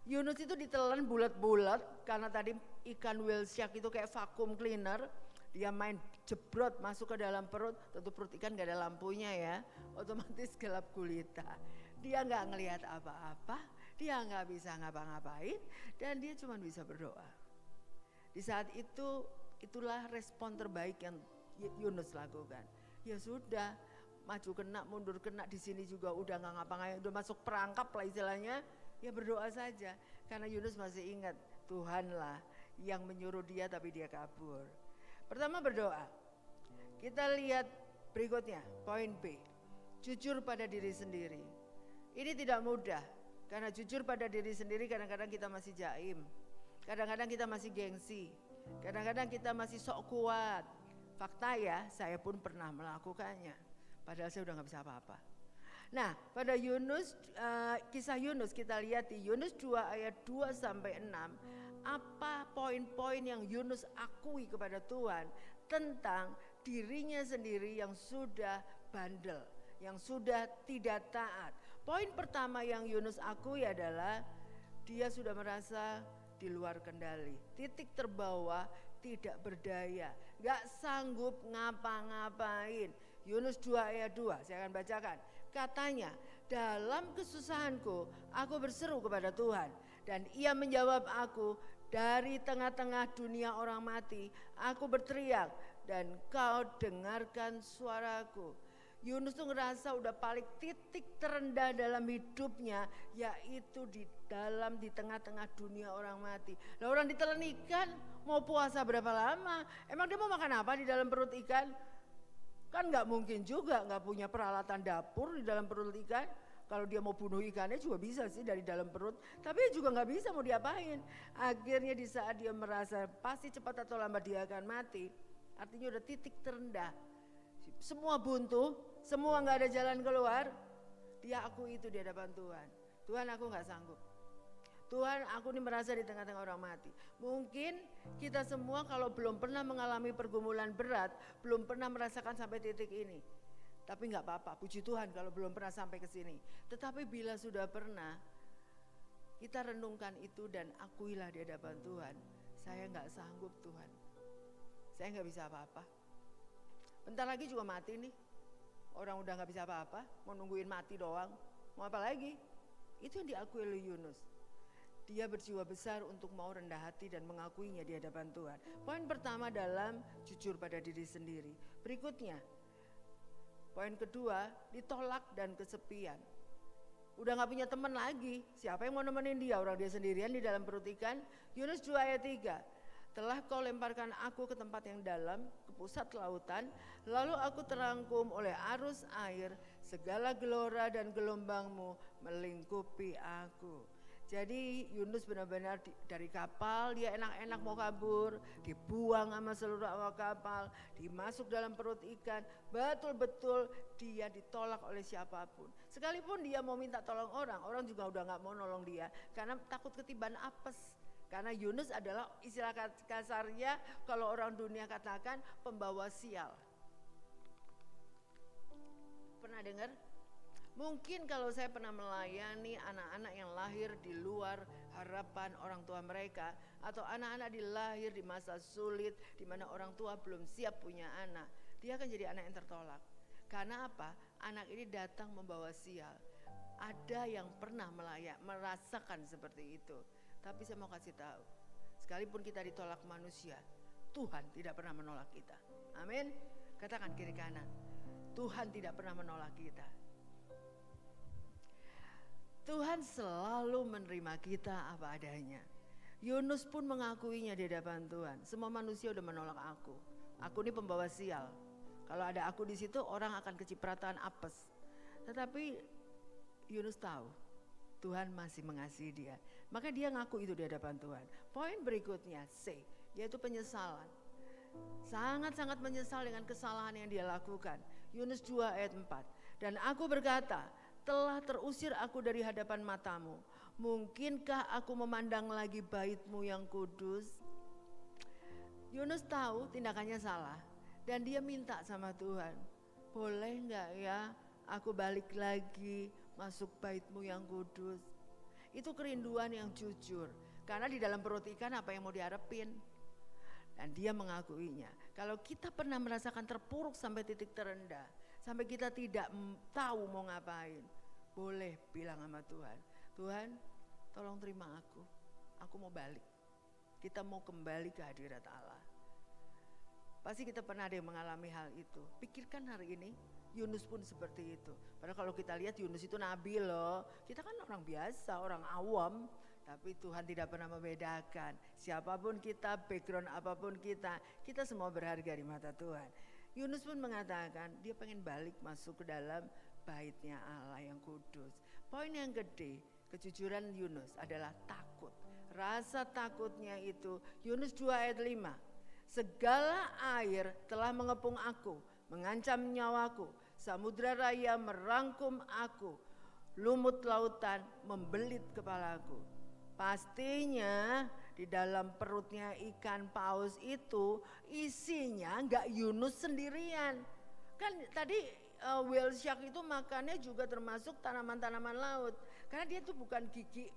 Yunus itu ditelan bulat-bulat karena tadi ikan whale shark itu kayak vacuum cleaner. Dia main jebrot masuk ke dalam perut, tentu perut ikan gak ada lampunya ya, otomatis gelap gulita. Dia gak ngelihat apa-apa, dia gak bisa ngapa-ngapain, dan dia cuma bisa berdoa. Di saat itu, itulah respon terbaik yang Yunus lakukan. Ya sudah, maju kena, mundur kena, di sini juga udah gak ngapa-ngapain, udah masuk perangkap lah istilahnya, ya berdoa saja. Karena Yunus masih ingat, Tuhanlah yang menyuruh dia tapi dia kabur. Pertama berdoa. Kita lihat berikutnya, poin B. Jujur pada diri sendiri. Ini tidak mudah, karena jujur pada diri sendiri kadang-kadang kita masih jaim. Kadang-kadang kita masih gengsi. Kadang-kadang kita masih sok kuat. Fakta ya, saya pun pernah melakukannya. Padahal saya udah gak bisa apa-apa. Nah, pada Yunus, kisah Yunus kita lihat di Yunus 2 ayat 2 sampai 6. Apa poin-poin yang Yunus akui kepada Tuhan tentang dirinya sendiri yang sudah bandel, yang sudah tidak taat. Poin pertama yang Yunus akui adalah dia sudah merasa di luar kendali. Titik terbawah, tidak berdaya, gak sanggup ngapa-ngapain. Yunus 2 ayat 2, saya akan bacakan. Katanya, dalam kesusahanku aku berseru kepada Tuhan dan ia menjawab aku. Dari tengah-tengah dunia orang mati, aku berteriak, dan kau dengarkan suaraku. Yunus tuh ngerasa udah paling titik terendah dalam hidupnya, yaitu di tengah-tengah dunia orang mati. Lah orang ditelan ikan mau puasa berapa lama? Emang dia mau makan apa di dalam perut ikan? Kan nggak mungkin juga, nggak punya peralatan dapur di dalam perut ikan. Kalau dia mau bunuh ikannya juga bisa sih dari dalam perut, tapi juga nggak bisa, mau diapain. Akhirnya di saat dia merasa pasti cepat atau lambat dia akan mati, artinya udah titik terendah, semua buntu, semua nggak ada jalan keluar, dia akui itu di hadapan Tuhan. Tuhan, aku nggak sanggup. Tuhan, aku ini merasa di tengah-tengah orang mati. Mungkin kita semua kalau belum pernah mengalami pergumulan berat, belum pernah merasakan sampai titik ini. Tapi nggak apa-apa, puji Tuhan kalau belum pernah sampai ke sini. Tetapi bila sudah pernah, kita renungkan itu dan akuilah di hadapan Tuhan. Saya nggak sanggup Tuhan, saya nggak bisa apa-apa. Bentar lagi juga mati nih, orang udah nggak bisa apa-apa, mau nungguin mati doang, mau apa lagi? Itu yang diakui oleh Yunus. Dia berjiwa besar untuk mau rendah hati dan mengakuinya di hadapan Tuhan. Poin pertama dalam jujur pada diri sendiri. Berikutnya, poin kedua, ditolak dan kesepian. Udah gak punya teman lagi, siapa yang mau nemenin dia? Orang dia sendirian di dalam perut ikan. Yunus 2 ayat 3. Telah kau lemparkan aku ke tempat yang dalam, ke pusat lautan, lalu aku terangkum oleh arus air, segala gelora dan gelombangmu melingkupi aku. Jadi Yunus benar-benar dari kapal, dia enak-enak mau kabur, dibuang sama seluruh awak kapal, dimasuk dalam perut ikan, betul-betul dia ditolak oleh siapapun. Sekalipun dia mau minta tolong orang juga udah gak mau nolong dia, karena takut ketiban apes. Karena Yunus adalah istilah kasarnya kalau orang dunia katakan pembawa sial. Pernah dengar? Mungkin kalau saya pernah melayani anak-anak yang lahir di luar harapan orang tua mereka, atau anak-anak dilahir di masa sulit di mana orang tua belum siap punya anak, dia akan jadi anak yang tertolak. Karena apa? Anak ini datang membawa sial. Ada yang pernah merasakan seperti itu. Tapi saya mau kasih tahu, sekalipun kita ditolak manusia, Tuhan tidak pernah menolak kita. Amin. Katakan kiri kanan, Tuhan tidak pernah menolak kita. Tuhan selalu menerima kita apa adanya. Yunus pun mengakuinya di hadapan Tuhan. Semua manusia udah menolak aku. Aku ini pembawa sial. Kalau ada aku di situ, orang akan kecipratan apes. Tetapi Yunus tahu Tuhan masih mengasihi dia. Maka dia ngaku itu di hadapan Tuhan. Poin berikutnya C, yaitu penyesalan. Sangat-sangat menyesal dengan kesalahan yang dia lakukan. Yunus 2 ayat 4. Dan aku berkata, telah terusir aku dari hadapan matamu. Mungkinkah aku memandang lagi bait-Mu yang kudus? Yunus tahu tindakannya salah. Dan dia minta sama Tuhan, boleh gak ya aku balik lagi masuk bait-Mu yang kudus? Itu kerinduan yang jujur. Karena di dalam perut ikan apa yang mau diharapin? Dan dia mengakuinya. Kalau kita pernah merasakan terpuruk sampai titik terendah, sampai kita tidak tahu mau ngapain, boleh bilang sama Tuhan, Tuhan tolong terima aku mau balik. Kita mau kembali ke hadirat Allah. Pasti kita pernah ada yang mengalami hal itu. Pikirkan hari ini, Yunus pun seperti itu. Padahal kalau kita lihat Yunus itu nabi loh. Kita kan orang biasa, orang awam. Tapi Tuhan tidak pernah membedakan. Siapapun kita, background apapun kita semua berharga di mata Tuhan. Yunus pun mengatakan dia pengen balik masuk ke dalam bait-Nya Allah yang kudus. Poin yang gede, kejujuran Yunus adalah takut. Rasa takutnya itu, Yunus 2 ayat 5. Segala air telah mengepung aku, mengancam nyawaku. Samudra raya merangkum aku, lumut lautan membelit kepalaku. Pastinya di dalam perutnya ikan paus itu isinya enggak Yunus sendirian. Kan tadi whale shark itu makannya juga termasuk tanaman-tanaman laut. Karena dia tuh bukan gigi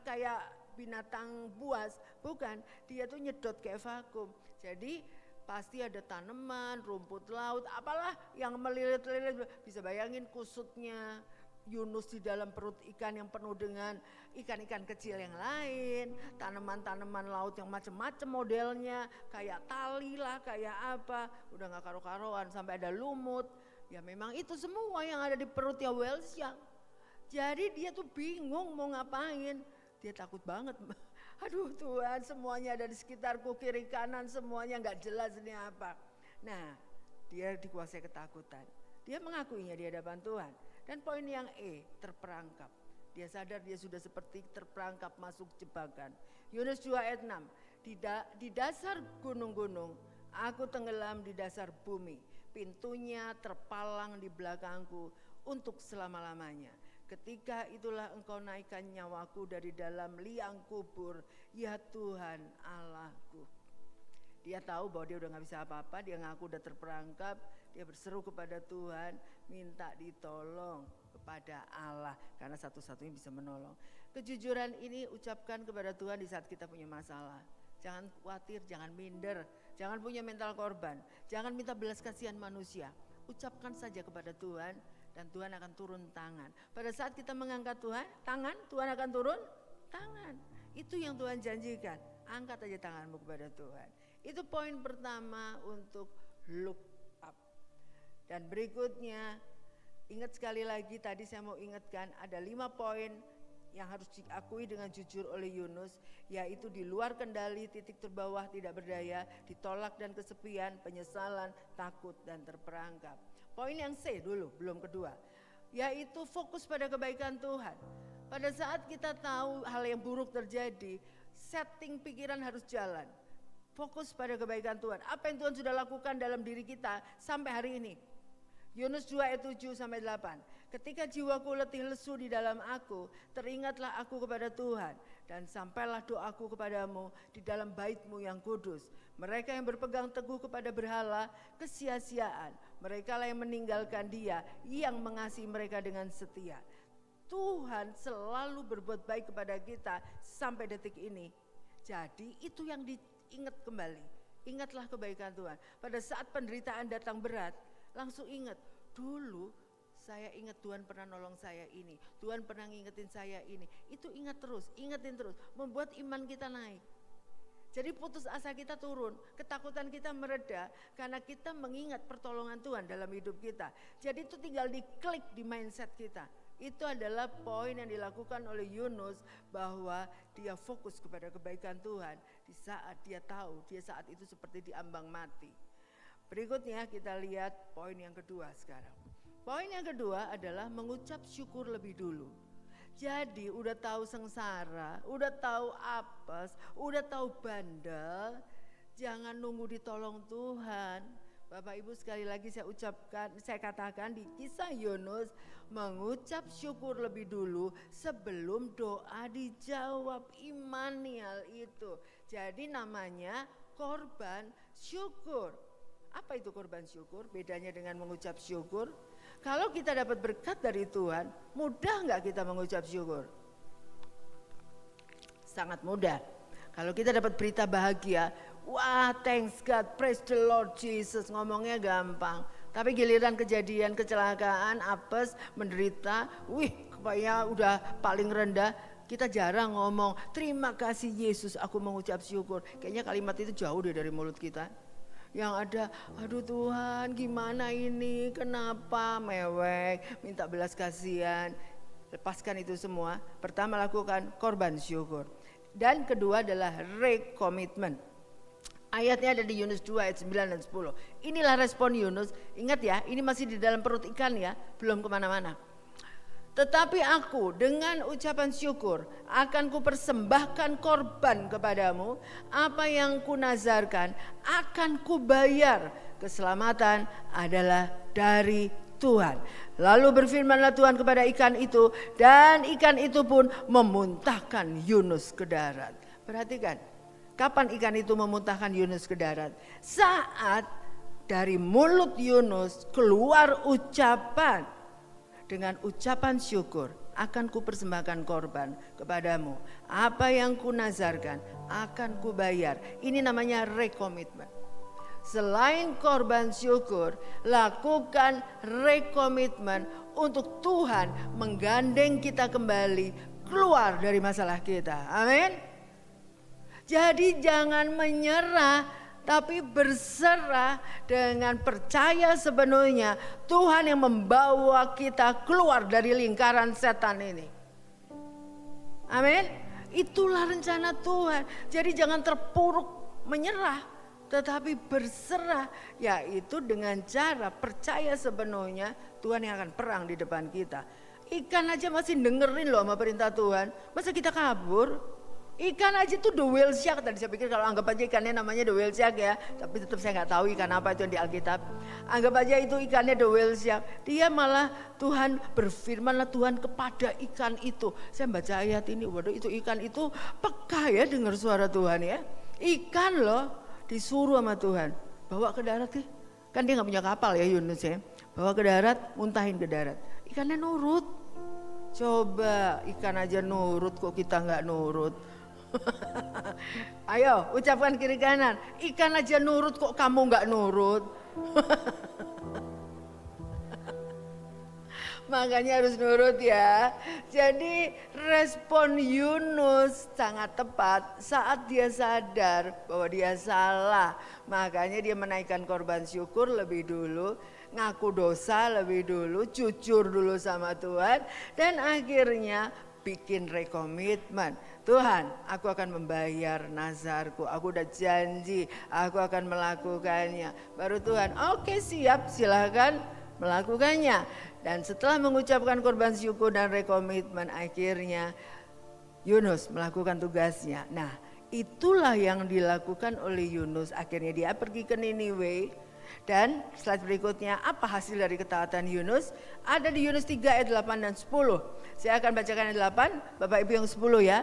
kayak binatang buas, bukan. Dia tuh nyedot kayak vakum. Jadi pasti ada tanaman, rumput laut, apalah yang melilit-lilit. Bisa bayangin kusutnya, Yunus di dalam perut ikan yang penuh dengan ikan-ikan kecil yang lain, tanaman-tanaman laut yang macam-macam modelnya, kayak tali lah, kayak apa, udah gak karo-karoan, sampai ada lumut. Ya memang itu semua yang ada di perutnya whale shark. Jadi dia tuh bingung mau ngapain, dia takut banget. Aduh Tuhan, semuanya ada di sekitarku, kiri kanan semuanya gak jelas ini apa. Nah, dia dikuasai ketakutan. Dia mengakuinya di hadapan Tuhan. Dan poin yang terperangkap. Dia sadar dia sudah seperti terperangkap masuk jebakan. Yunus 2 ayat 6. Di dasar gunung-gunung, aku tenggelam di dasar bumi. Pintunya terpalang di belakangku untuk selama-lamanya. Ketika itulah engkau naikkan nyawaku dari dalam liang kubur, ya Tuhan Allahku. Dia tahu bahwa dia udah gak bisa apa-apa, dia ngaku udah terperangkap, dia berseru kepada Tuhan, minta ditolong kepada Allah, karena satu-satunya bisa menolong. Kejujuran ini ucapkan kepada Tuhan di saat kita punya masalah. Jangan khawatir, jangan minder, jangan punya mental korban, jangan minta belas kasihan manusia. Ucapkan saja kepada Tuhan dan Tuhan akan turun tangan. Pada saat kita mengangkat tangan, Tuhan akan turun tangan. Itu yang Tuhan janjikan, angkat aja tanganmu kepada Tuhan. Itu poin pertama untuk look up. Dan berikutnya, ingat sekali lagi tadi saya mau ingatkan ada 5 poin yang harus diakui dengan jujur oleh Yunus, yaitu di luar kendali, titik terbawah, tidak berdaya, ditolak dan kesepian, penyesalan, takut dan terperangkap. Poin yang C dulu, belum kedua, yaitu fokus pada kebaikan Tuhan. Pada saat kita tahu hal yang buruk terjadi, setting pikiran harus jalan. Fokus pada kebaikan Tuhan. Apa yang Tuhan sudah lakukan dalam diri kita sampai hari ini. Yunus 2 ayat 7 sampai 8. Ketika jiwaku letih lesu di dalam aku, teringatlah aku kepada Tuhan. Dan sampailah doaku kepadamu di dalam bait-Mu yang kudus. Mereka yang berpegang teguh kepada berhala, kesia-siaan. Mereka lah yang meninggalkan Dia yang mengasihi mereka dengan setia. Tuhan selalu berbuat baik kepada kita sampai detik ini. Jadi itu yang diingat kembali. Ingatlah kebaikan Tuhan. Pada saat penderitaan datang berat, langsung ingat, dulu saya ingat Tuhan pernah nolong saya ini, Tuhan pernah ngingetin saya ini. Itu ingat terus, ingetin terus, membuat iman kita naik. Jadi putus asa kita turun, ketakutan kita mereda karena kita mengingat pertolongan Tuhan dalam hidup kita. Jadi itu tinggal diklik di mindset kita. Itu adalah poin yang dilakukan oleh Yunus, bahwa dia fokus kepada kebaikan Tuhan di saat dia tahu dia saat itu seperti diambang mati. Berikutnya kita lihat poin yang kedua sekarang. Poin yang kedua adalah mengucap syukur lebih dulu. Jadi udah tahu sengsara, udah tahu apes, udah tahu bandel, jangan nunggu ditolong Tuhan. Bapak Ibu, sekali lagi saya katakan di kisah Yunus, mengucap syukur lebih dulu sebelum doa dijawab. Imanial itu. Jadi namanya korban syukur. Apa itu korban syukur? Bedanya dengan mengucap syukur. Kalau kita dapat berkat dari Tuhan, mudah gak kita mengucap syukur? Sangat mudah. Kalau kita dapat berita bahagia, wah thanks God, praise the Lord Jesus, ngomongnya gampang. Tapi giliran kejadian kecelakaan, apes, menderita, kayaknya udah paling rendah, kita jarang ngomong, terima kasih Yesus, aku mengucap syukur. Kayaknya kalimat itu jauh dari mulut kita. Yang ada, aduh Tuhan gimana ini, kenapa, mewek, minta belas kasihan. Lepaskan itu semua. Pertama lakukan korban syukur. Dan kedua adalah recommitment. Ayatnya ada di Yunus 2 ayat 9 dan 10. Inilah respon Yunus. Ingat ya, ini masih di dalam perut ikan ya, belum kemana-mana. Tetapi aku dengan ucapan syukur akan kupersembahkan korban kepadamu. Apa yang kunazarkan akan kubayar. Keselamatan adalah dari Tuhan. Lalu berfirmanlah Tuhan kepada ikan itu, dan ikan itu pun memuntahkan Yunus ke darat. Perhatikan, kapan ikan itu memuntahkan Yunus ke darat? Saat dari mulut Yunus keluar ucapan. Dengan ucapan syukur, akan kupersembahkan korban kepadamu. Apa yang kunazarkan akan kubayar. Ini namanya recommitment. selain korban syukur, lakukan rekomitmen untuk Tuhan menggandeng kita kembali keluar dari masalah kita. Amin. Jadi jangan menyerah, tapi berserah dengan percaya sepenuhnya Tuhan yang membawa kita keluar dari lingkaran setan ini. Amin. Itulah rencana Tuhan. Jadi jangan terpuruk menyerah, tetapi berserah, yaitu dengan cara percaya sepenuhnya Tuhan yang akan perang di depan kita. Ikan aja masih dengerin loh sama perintah Tuhan, masa kita kabur? Ikan aja tuh the whale shark, tadi saya pikir kalau anggap aja ikannya namanya the whale shark ya, tapi tetap saya nggak tahu ikan apa itu yang di Alkitab. Anggap aja itu ikannya the whale shark, dia malah Tuhan berfirmanlah Tuhan kepada ikan itu. Saya baca ayat ini, waduh itu ikan itu peka ya dengar suara Tuhan ya. Ikan loh disuruh sama Tuhan, bawa ke darat sih, kan dia nggak punya kapal ya Yunus ya, bawa ke darat, muntahin ke darat. Ikannya nurut. Coba ikan aja nurut, kok kita nggak nurut? Ayo ucapkan kiri kanan, ikan aja nurut kok kamu nggak nurut? Makanya harus nurut ya. Jadi respon Yunus sangat tepat saat dia sadar bahwa dia salah. Makanya dia menaikkan korban syukur lebih dulu, ngaku dosa lebih dulu, jujur dulu sama Tuhan, dan akhirnya bikin rekomitmen. Tuhan, aku akan membayar nazarku, aku udah janji, aku akan melakukannya. Baru Tuhan, oke siap, silakan melakukannya. Dan setelah mengucapkan korban syukur dan rekomitmen, akhirnya Yunus melakukan tugasnya. Nah, itulah yang dilakukan oleh Yunus. Akhirnya dia pergi ke Niniwe. Dan slide berikutnya, apa hasil dari ketaatan Yunus? Ada di Yunus 3 ayat 8 dan 10. Saya akan bacakan ayat 8, Bapak Ibu yang 10 ya.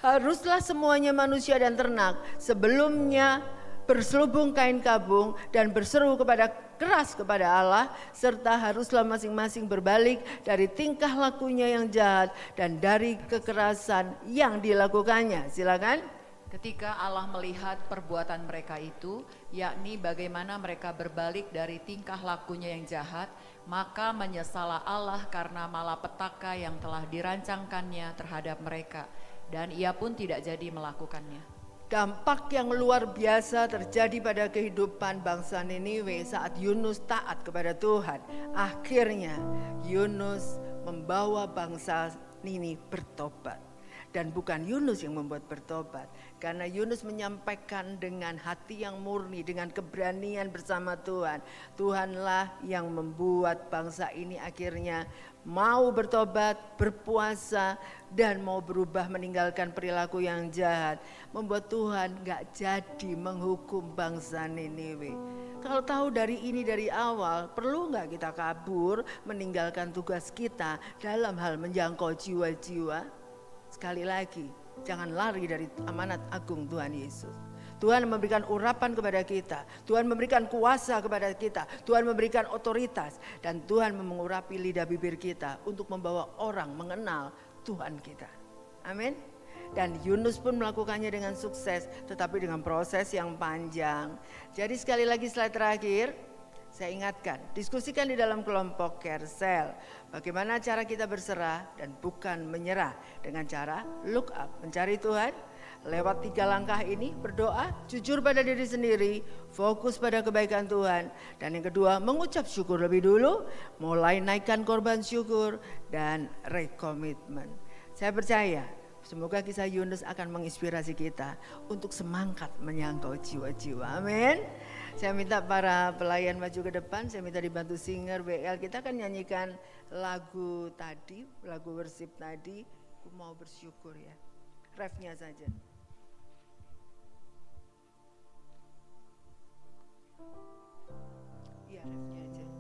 Haruslah semuanya manusia dan ternak sebelumnya berselubung kain kabung dan berseru keras kepada Allah, serta haruslah masing-masing berbalik dari tingkah lakunya yang jahat dan dari kekerasan yang dilakukannya. Silakan. Ketika Allah melihat perbuatan mereka itu, yakni bagaimana mereka berbalik dari tingkah lakunya yang jahat, maka menyesallah Allah karena malapetaka yang telah dirancangkannya terhadap mereka, dan ia pun tidak jadi melakukannya. Dampak yang luar biasa terjadi pada kehidupan bangsa Niniwe saat Yunus taat kepada Tuhan. Akhirnya Yunus membawa bangsa Niniwe bertobat. Dan bukan Yunus yang membuat bertobat, karena Yunus menyampaikan dengan hati yang murni, dengan keberanian bersama Tuhan. Tuhanlah yang membuat bangsa ini akhirnya mau bertobat, berpuasa, dan mau berubah meninggalkan perilaku yang jahat. Membuat Tuhan gak jadi menghukum bangsa Niniwe. Kalau tahu dari ini dari awal, perlu gak kita kabur meninggalkan tugas kita dalam hal menjangkau jiwa-jiwa? Sekali lagi, jangan lari dari amanat agung Tuhan Yesus. Tuhan memberikan urapan kepada kita, Tuhan memberikan kuasa kepada kita, Tuhan memberikan otoritas, dan Tuhan mengurapi lidah bibir kita untuk membawa orang mengenal Tuhan kita. Amin. Dan Yunus pun melakukannya dengan sukses, tetapi dengan proses yang panjang. Jadi sekali lagi slide terakhir, saya ingatkan, diskusikan di dalam kelompok Kersel. Bagaimana cara kita berserah dan bukan menyerah. Dengan cara look up, mencari Tuhan. Lewat 3 langkah ini, berdoa, jujur pada diri sendiri, fokus pada kebaikan Tuhan. Dan yang kedua, mengucap syukur lebih dulu, mulai naikkan korban syukur dan rekomitmen. Saya percaya, semoga kisah Yunus akan menginspirasi kita untuk semangat menyangkau jiwa-jiwa. Amin. Saya minta para pelayan maju ke depan, saya minta dibantu singer WL. Kita akan nyanyikan lagu tadi, lagu worship tadi. Aku mau bersyukur ya, refnya saja. Iya, refnya aja.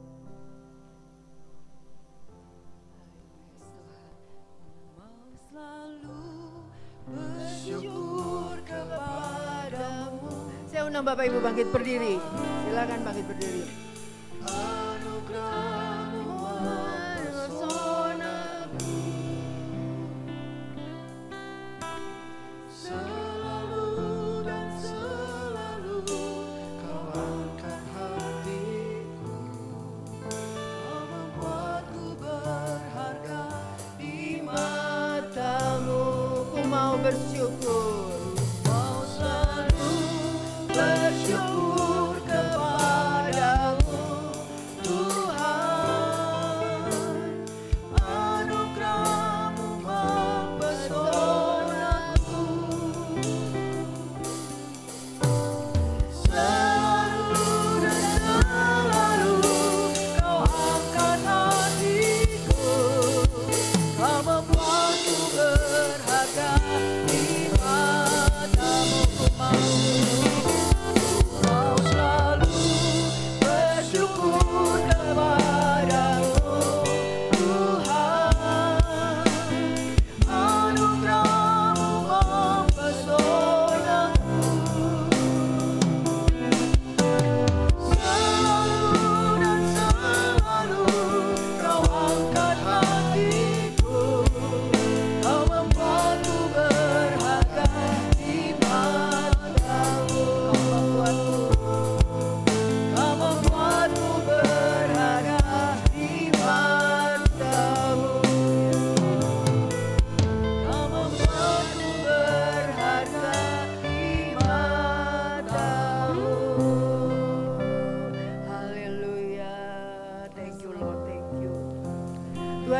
Selalu bersyukur kepadamu. Saya undang Bapak Ibu bangkit berdiri. Silakan bangkit berdiri. Anugerahmu mempesonaku, selalu dan selalu kau akan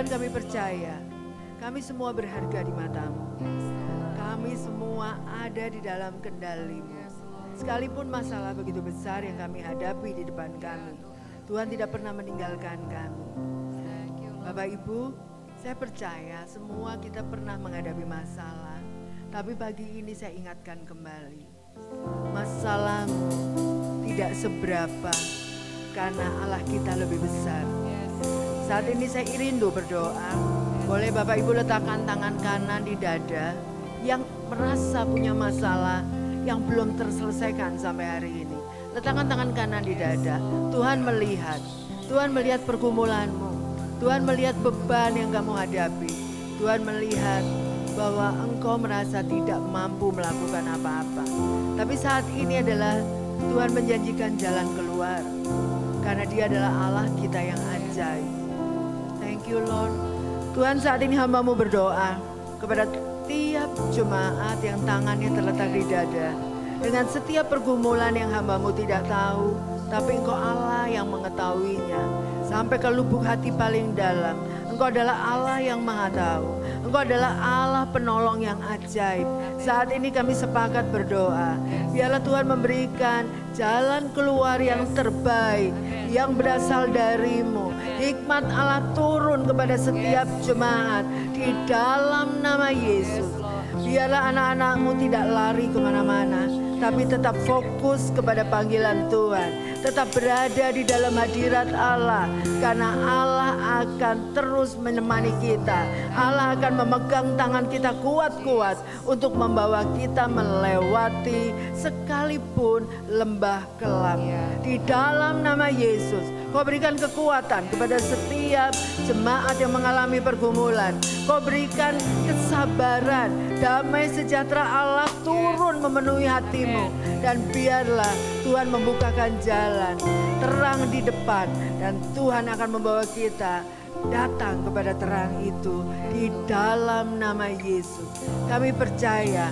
Tuhan, kami percaya kami semua berharga di mata-Mu. Kami semua ada di dalam kendali-Mu. Sekalipun masalah begitu besar yang kami hadapi di depan kami, Tuhan tidak pernah meninggalkan kami. Bapak Ibu, saya percaya semua kita pernah menghadapi masalah. Tapi pagi ini saya ingatkan kembali, masalahmu tidak seberapa karena Allah kita lebih besar. Saat ini saya rindu berdoa. Boleh Bapak Ibu letakkan tangan kanan di dada yang merasa punya masalah yang belum terselesaikan sampai hari ini. Letakkan tangan kanan di dada. Tuhan melihat pergumulanmu. Tuhan melihat beban yang kamu hadapi. Tuhan melihat bahwa engkau merasa tidak mampu melakukan apa-apa. Tapi saat ini adalah Tuhan menjanjikan jalan keluar. Karena Dia adalah Allah kita yang ajaib. Thank you Lord. Tuhan, saat ini hamba-Mu berdoa kepada tiap jemaat yang tangannya terletak di dada. Dengan setiap pergumulan yang hamba-Mu tidak tahu, tapi Engkau Allah yang mengetahuinya. Sampai ke lubuk hati paling dalam. Engkau adalah Allah yang maha tahu. Engkau adalah Allah penolong yang ajaib. Saat ini kami sepakat berdoa. Biarlah Tuhan memberikan jalan keluar yang terbaik, yang berasal dari-Mu. Hikmat Allah turun kepada setiap jemaat di dalam nama Yesus. Biarlah anak-anak-Mu tidak lari kemana-mana, tapi tetap fokus kepada panggilan Tuhan. Tetap berada di dalam hadirat Allah, karena Allah akan terus menemani kita. Allah akan memegang tangan kita kuat-kuat untuk membawa kita melewati sekalipun lembah kelam. Di dalam nama Yesus, Kau berikan kekuatan kepada setiap jemaat yang mengalami pergumulan. Kau berikan kesabaran, damai sejahtera Allah turun memenuhi hatimu. Dan biarlah Tuhan membukakan jalan terang di depan, dan Tuhan akan membawa kita datang kepada terang itu di dalam nama Yesus. Kami percaya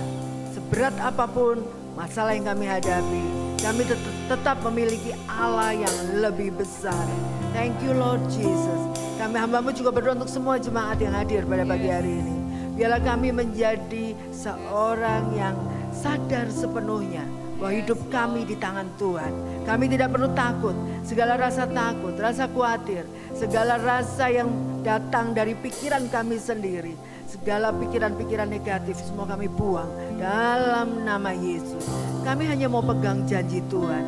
seberat apapun masalah yang kami hadapi, kami tetap memiliki Allah yang lebih besar. Thank you Lord Jesus. Kami hamba-Mu juga berdoa untuk semua jemaat yang hadir pada pagi hari ini. Biarlah kami menjadi seorang yang sadar sepenuhnya bahwa hidup kami di tangan Tuhan. Kami tidak perlu takut. Segala rasa takut, rasa khawatir, segala rasa yang datang dari pikiran kami sendiri, segala pikiran-pikiran negatif, semua kami buang dalam nama Yesus. Kami hanya mau pegang janji Tuhan,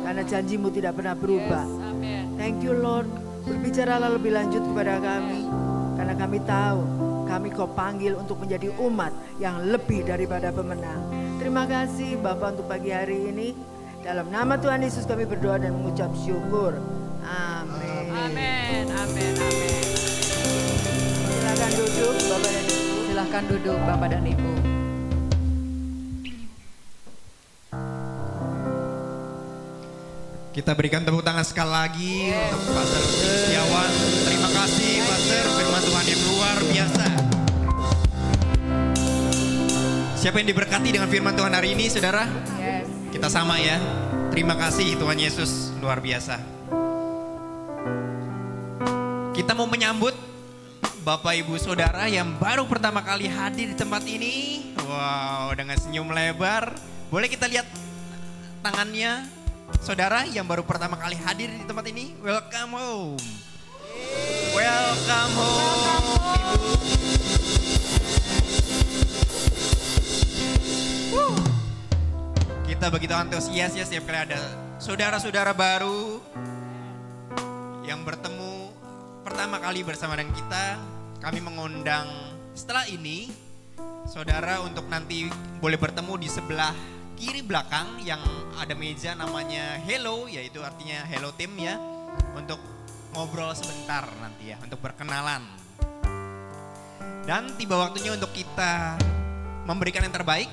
karena janji-Mu tidak pernah berubah. Thank you Lord. Berbicaralah lebih lanjut kepada kami, karena kami tahu kami Kau panggil untuk menjadi umat yang lebih daripada pemenang. Terima kasih Bapak untuk pagi hari ini. Dalam nama Tuhan Yesus kami berdoa dan mengucap syukur. Amin. Amin, amin, amin. Silakan duduk Bapak dan Ibu. Silahkan duduk Bapak dan Ibu. Kita berikan tepuk tangan sekali lagi untuk Pastor Setiawan. Terima kasih Pastor, firman Tuhan yang luar biasa. Siapa yang diberkati dengan firman Tuhan hari ini, saudara? Yes. Kita sama ya. Terima kasih Tuhan Yesus, luar biasa. Kita mau menyambut Bapak Ibu Saudara yang baru pertama kali hadir di tempat ini. Wow, dengan senyum lebar. Boleh kita lihat tangannya saudara yang baru pertama kali hadir di tempat ini? Welcome home. Welcome home, Ibu. Kita begitu antusias ya setiap kali ada saudara-saudara baru yang bertemu pertama kali bersama dengan kita. Kami mengundang setelah ini saudara untuk nanti boleh bertemu di sebelah kiri belakang yang ada meja namanya hello, yaitu artinya hello team ya, untuk ngobrol sebentar nanti ya, untuk berkenalan. Dan tiba waktunya untuk kita memberikan yang terbaik.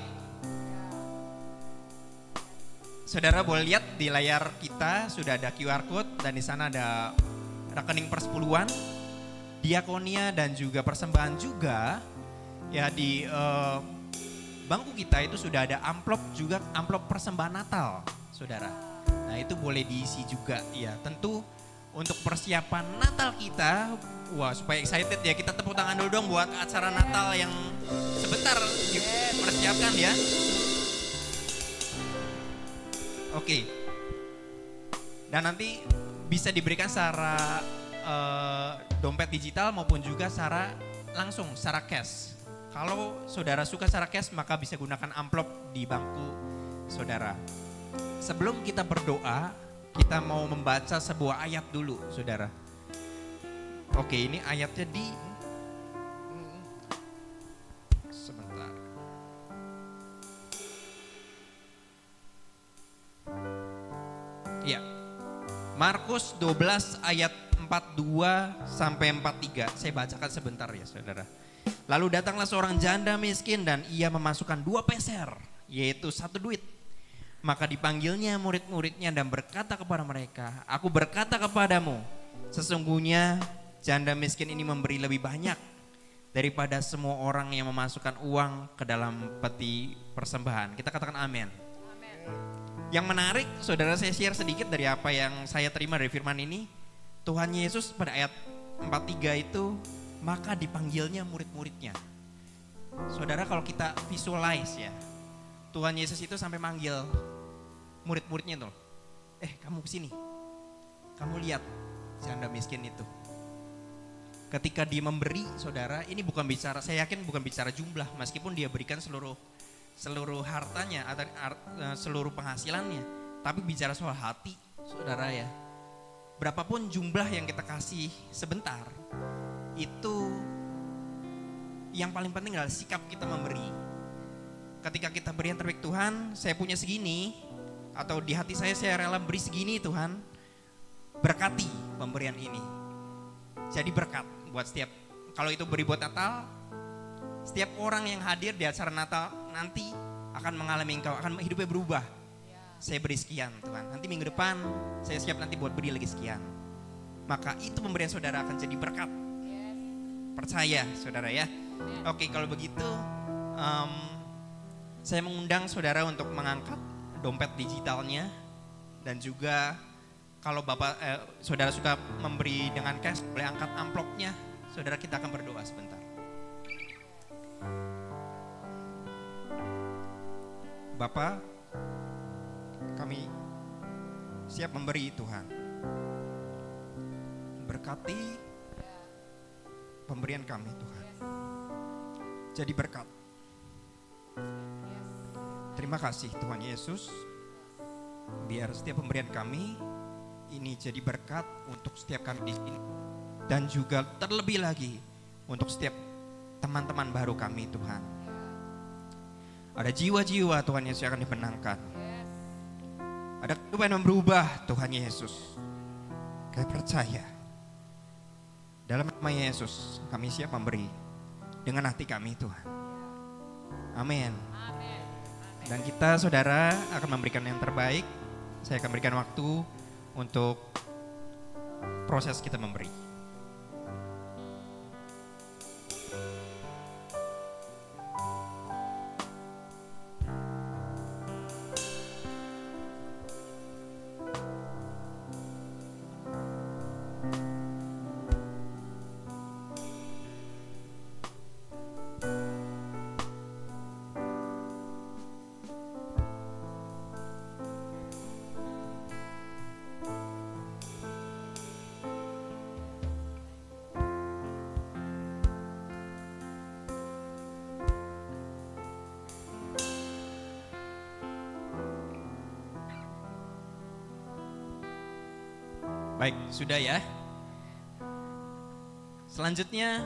Saudara boleh lihat di layar kita sudah ada QR code dan di sana ada rekening persepuluhan, diakonia dan juga persembahan juga. Ya di bangku kita itu sudah ada amplop juga, amplop persembahan Natal, saudara. Nah itu boleh diisi juga ya. Tentu untuk persiapan Natal kita. Wah, supaya excited ya, kita tepuk tangan dulu dong buat acara Natal yang sebentar dipersiapkan ya. Oke. Dan nanti bisa diberikan secara dompet digital maupun juga secara langsung, secara cash. Kalau saudara suka secara cash, maka bisa gunakan amplop di bangku saudara. Sebelum kita berdoa, kita mau membaca sebuah ayat dulu, saudara. Oke, ini ayatnya di sebentar. Ya. Markus 12 ayat 42 sampai 43. Saya bacakan sebentar ya, saudara. Lalu datanglah seorang janda miskin dan ia memasukkan 2 peser, yaitu 1 duit. Maka dipanggilnya murid-muridnya dan berkata kepada mereka, "Aku berkata kepadamu, sesungguhnya janda miskin ini memberi lebih banyak daripada semua orang yang memasukkan uang ke dalam peti persembahan." Kita katakan amin. Yang menarik, saudara, saya share sedikit dari apa yang saya terima dari firman ini. Tuhan Yesus pada ayat 43 itu, maka dipanggilnya murid-muridnya. Saudara, kalau kita visualize ya, Tuhan Yesus itu sampai manggil murid-muridnya tuh. Kamu kesini, kamu lihat janda miskin itu. Ketika dia memberi, saudara, ini bukan bicara, saya yakin bukan bicara jumlah, meskipun dia berikan seluruh hartanya atau seluruh penghasilannya, tapi bicara soal hati, saudara ya. Berapapun jumlah yang kita kasih sebentar, itu yang paling penting adalah sikap kita memberi. Ketika kita beri yang terbaik, Tuhan, saya punya segini, atau di hati saya rela beri segini, Tuhan, berkati pemberian ini. Jadi berkat buat setiap, kalau itu beri buat Natal, setiap orang yang hadir di acara Natal nanti akan mengalami engkau, akan hidupnya berubah. Saya beri sekian, Tuhan. Nanti minggu depan saya siap nanti buat beri lagi sekian. Maka itu pemberian saudara akan jadi berkat. Percaya, saudara ya. Oke, kalau begitu saya mengundang saudara untuk mengangkat dompet digitalnya, dan juga kalau saudara suka memberi dengan cash, boleh angkat amplopnya. Saudara, kita akan berdoa sebentar. Bapa, kami siap memberi, Tuhan. Berkati pemberian kami, Tuhan. Jadi berkat. Terima kasih Tuhan Yesus. Biar setiap pemberian kami ini jadi berkat untuk setiap kami di sini, dan juga terlebih lagi untuk setiap teman-teman baru kami, Tuhan. Ada jiwa-jiwa, Tuhan Yesus, yang akan dimenangkan. Ada kehidupan yang berubah, Tuhan Yesus. Kami percaya. Dalam nama Yesus, kami siap memberi dengan hati kami, Tuhan. Amin. Dan kita, saudara, akan memberikan yang terbaik. Saya akan berikan waktu untuk proses kita memberi. Baik, sudah ya. Selanjutnya,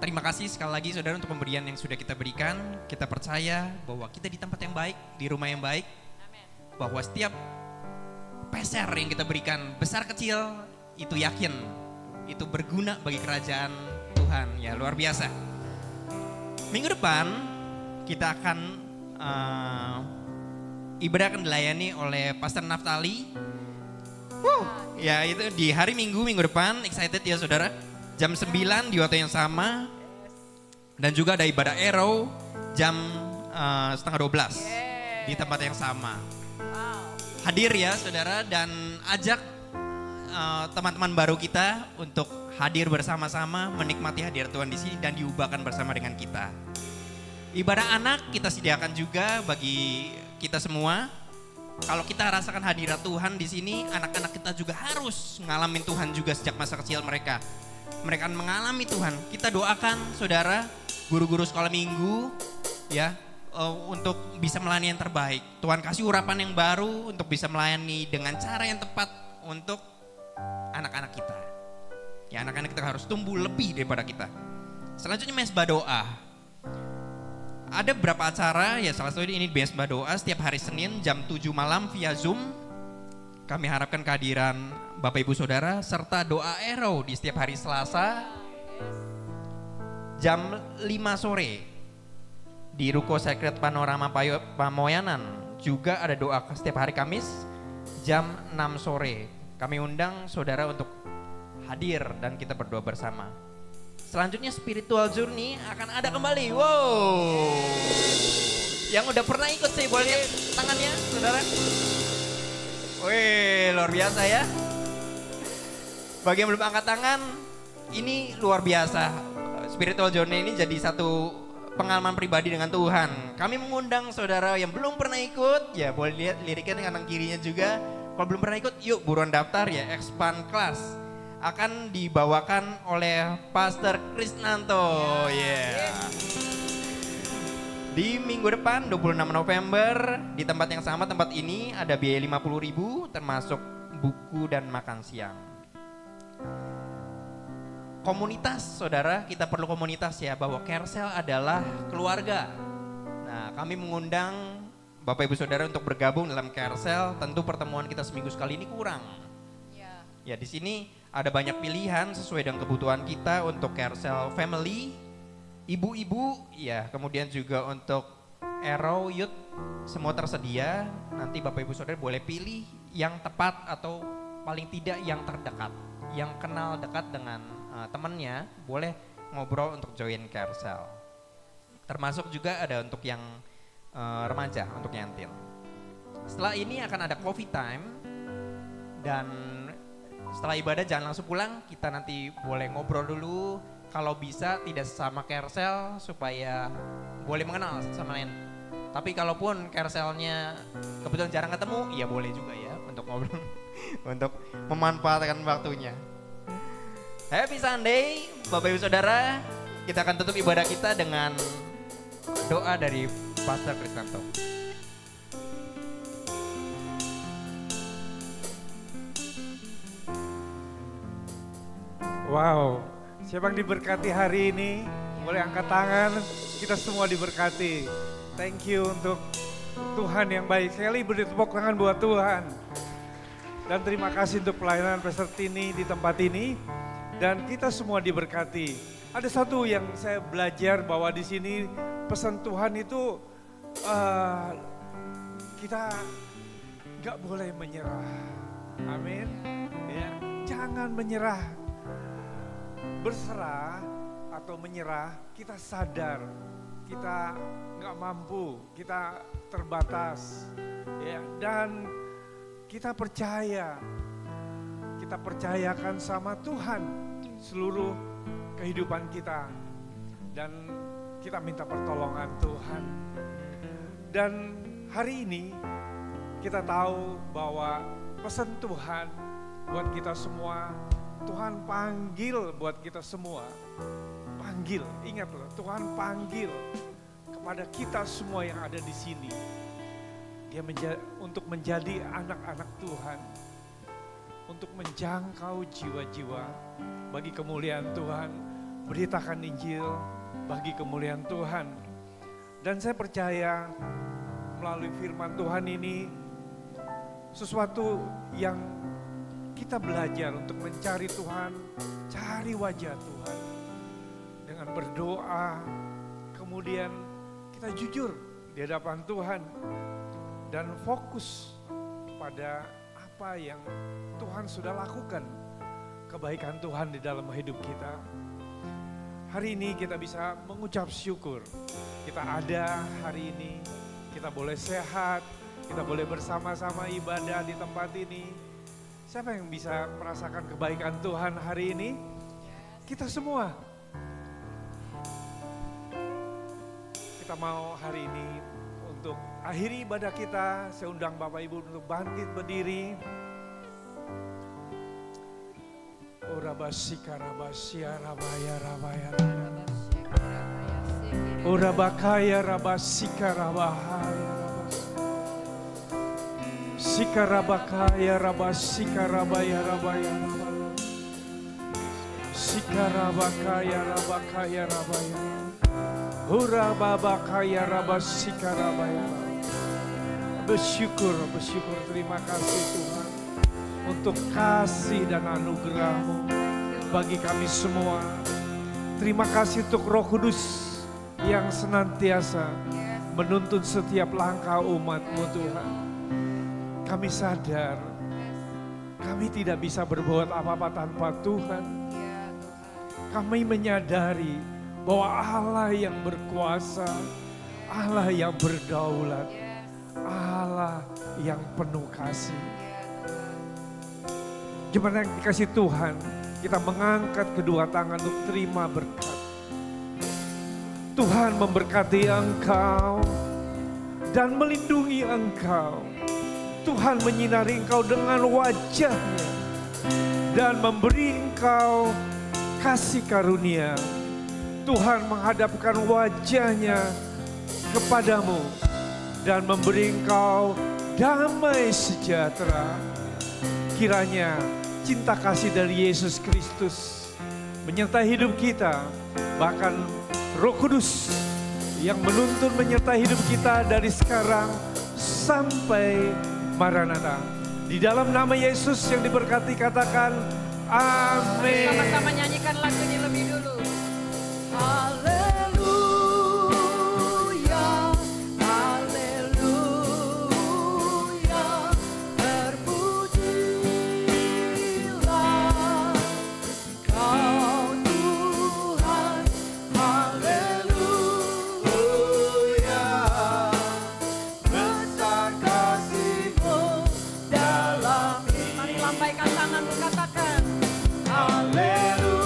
terima kasih sekali lagi, saudara, untuk pemberian yang sudah kita berikan. Kita percaya bahwa kita di tempat yang baik, di rumah yang baik. Bahwa setiap peser yang kita berikan, besar kecil, itu yakin, itu berguna bagi kerajaan Tuhan. Ya, luar biasa. Minggu depan kita akan ibadah akan dilayani oleh Pastor Naftali. Ya, itu di hari Minggu depan. Excited ya, saudara. Jam 9 di waktu yang sama. Dan juga ada ibadah Arrow jam setengah 12 di tempat yang sama. Hadir ya, saudara, dan ajak teman-teman baru kita untuk hadir bersama-sama, menikmati hadirat Tuhan di sini dan diubahkan bersama dengan kita. Ibadah anak kita sediakan juga bagi kita semua. Kalau kita rasakan hadirat Tuhan di sini, anak-anak kita juga harus ngalamin Tuhan juga sejak masa kecil mereka. Mereka akan mengalami Tuhan. Kita doakan saudara, guru-guru sekolah minggu, ya, untuk bisa melayani yang terbaik. Tuhan kasih urapan yang baru untuk bisa melayani dengan cara yang tepat untuk anak-anak kita. Ya, anak-anak kita harus tumbuh lebih daripada kita. Selanjutnya mesbah doa. Ada beberapa acara, ya salah satu ini mesbah doa setiap hari Senin jam 7 malam via Zoom. Kami harapkan kehadiran Bapak Ibu Saudara serta doa Arrow di setiap hari Selasa jam 5 sore di Ruko Sacred Panorama Pamoyanan. Juga ada doa setiap hari Kamis jam 6 sore. Kami undang saudara untuk hadir dan kita berdoa bersama. Selanjutnya spiritual journey akan ada kembali. Wow. Yang udah pernah ikut sih, boleh lihat tangannya saudara. Wih, luar biasa ya. Bagi yang belum angkat tangan, ini luar biasa. Spiritual journey ini jadi satu pengalaman pribadi dengan Tuhan. Kami mengundang saudara yang belum pernah ikut, ya boleh lihat liriknya di kanan kirinya juga. Kalau belum pernah ikut, yuk buruan daftar ya, Expand Class. Akan dibawakan oleh Pastor Krisnanto. Yeah. Di minggu depan 26 November di tempat yang sama, tempat ini ada biaya 50.000 termasuk buku dan makan siang. Komunitas saudara, kita perlu komunitas ya, bahwa Carousel adalah keluarga. Nah, kami mengundang Bapak Ibu Saudara untuk bergabung dalam Carousel. Tentu pertemuan kita seminggu sekali ini kurang. Ya, di sini ada banyak pilihan sesuai dengan kebutuhan kita untuk Carousel Family, ibu-ibu, ya kemudian juga untuk Arrow Youth, semua tersedia. Nanti Bapak Ibu Saudara boleh pilih yang tepat atau paling tidak yang terdekat, yang kenal dekat dengan temannya, boleh ngobrol untuk join Carousel. Termasuk juga ada untuk yang remaja, untuk nyantil. Setelah ini akan ada coffee time dan setelah ibadah jangan langsung pulang, kita nanti boleh ngobrol dulu. Kalau bisa tidak sesama Carousel supaya boleh mengenal sama lain. Tapi kalaupun Carouselnya kebetulan jarang ketemu, ya boleh juga ya untuk ngobrol, untuk memanfaatkan waktunya. Happy Sunday, Bapak Ibu Saudara. Kita akan tutup ibadah kita dengan doa dari Pastor Krisnanto. Wow, siapa yang diberkati hari ini? Boleh angkat tangan, kita semua diberkati. Thank you untuk Tuhan yang baik. Sekali beri tepuk tangan buat Tuhan. Dan terima kasih untuk pelayanan Pastor Tini di tempat ini. Dan kita semua diberkati. Ada satu yang saya belajar bahwa di sini pesan Tuhan itu kita gak boleh menyerah. Amin. Ya, jangan menyerah. Berserah atau menyerah, kita sadar kita nggak mampu, kita terbatas, ya, dan kita percayakan sama Tuhan seluruh kehidupan kita, dan kita minta pertolongan Tuhan. Dan hari ini kita tahu bahwa pesan Tuhan buat kita semua, Tuhan panggil buat kita semua. Panggil, ingat loh, Tuhan panggil kepada kita semua yang ada di sini. Dia untuk menjadi anak-anak Tuhan. Untuk menjangkau jiwa-jiwa bagi kemuliaan Tuhan. Beritakan Injil bagi kemuliaan Tuhan. Dan saya percaya melalui firman Tuhan ini sesuatu yang kita belajar untuk mencari Tuhan, cari wajah Tuhan. Dengan berdoa, kemudian kita jujur di hadapan Tuhan. Dan fokus pada apa yang Tuhan sudah lakukan. Kebaikan Tuhan di dalam hidup kita. Hari ini kita bisa mengucap syukur. Kita ada hari ini, kita boleh sehat, kita boleh bersama-sama ibadah di tempat ini. Siapa yang bisa merasakan kebaikan Tuhan hari ini? Kita semua. Kita mau hari ini untuk akhiri ibadah kita, saya undang Bapak Ibu untuk bangkit berdiri. Ora basika rabasia rabaya rabaya. Ora bakaya rabasika rabahaya. Sikarabakaya rabasikarabayah rabaya rabaya. Sikarabakaya rabakaya rabaya. Hurababakaya rabasikarabaya. Bersyukur terima kasih Tuhan untuk kasih dan anugerah-Mu bagi kami semua. Terima kasih untuk Roh Kudus yang senantiasa menuntun setiap langkah umat-Mu Tuhan. Kami sadar, kami tidak bisa berbuat apa-apa tanpa Tuhan. Kami menyadari bahwa Allah yang berkuasa, Allah yang berdaulat, Allah yang penuh kasih. Gimana yang dikasih Tuhan, kita mengangkat kedua tangan untuk terima berkat. Tuhan memberkati engkau dan melindungi engkau. Tuhan menyinari engkau dengan wajah-Nya dan memberi engkau kasih karunia. Tuhan menghadapkan wajah-Nya kepadamu dan memberi engkau damai sejahtera. Kiranya cinta kasih dari Yesus Kristus menyertai hidup kita, bahkan Roh Kudus yang menuntun menyertai hidup kita dari sekarang sampai Maranatha. Di dalam nama Yesus yang diberkati katakan amin. Sama-sama nyanyikan lagu ini lebih dulu. Haleluya, haleluya, terpujilah Kau Tuhan. Haleluya, besar kasih-Mu dalam Mari lambaikan tanganmu, katakan Haleluya,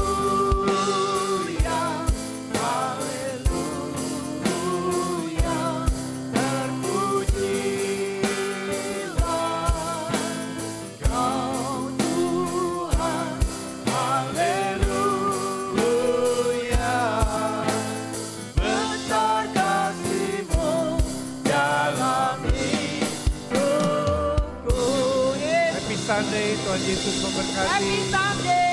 haleluya, terpujilah Kau Tuhan. Haleluya, besar kasih-Mu dalam hidupku. Happy Sunday, Tuhan Yesus memberkati. Happy Sunday.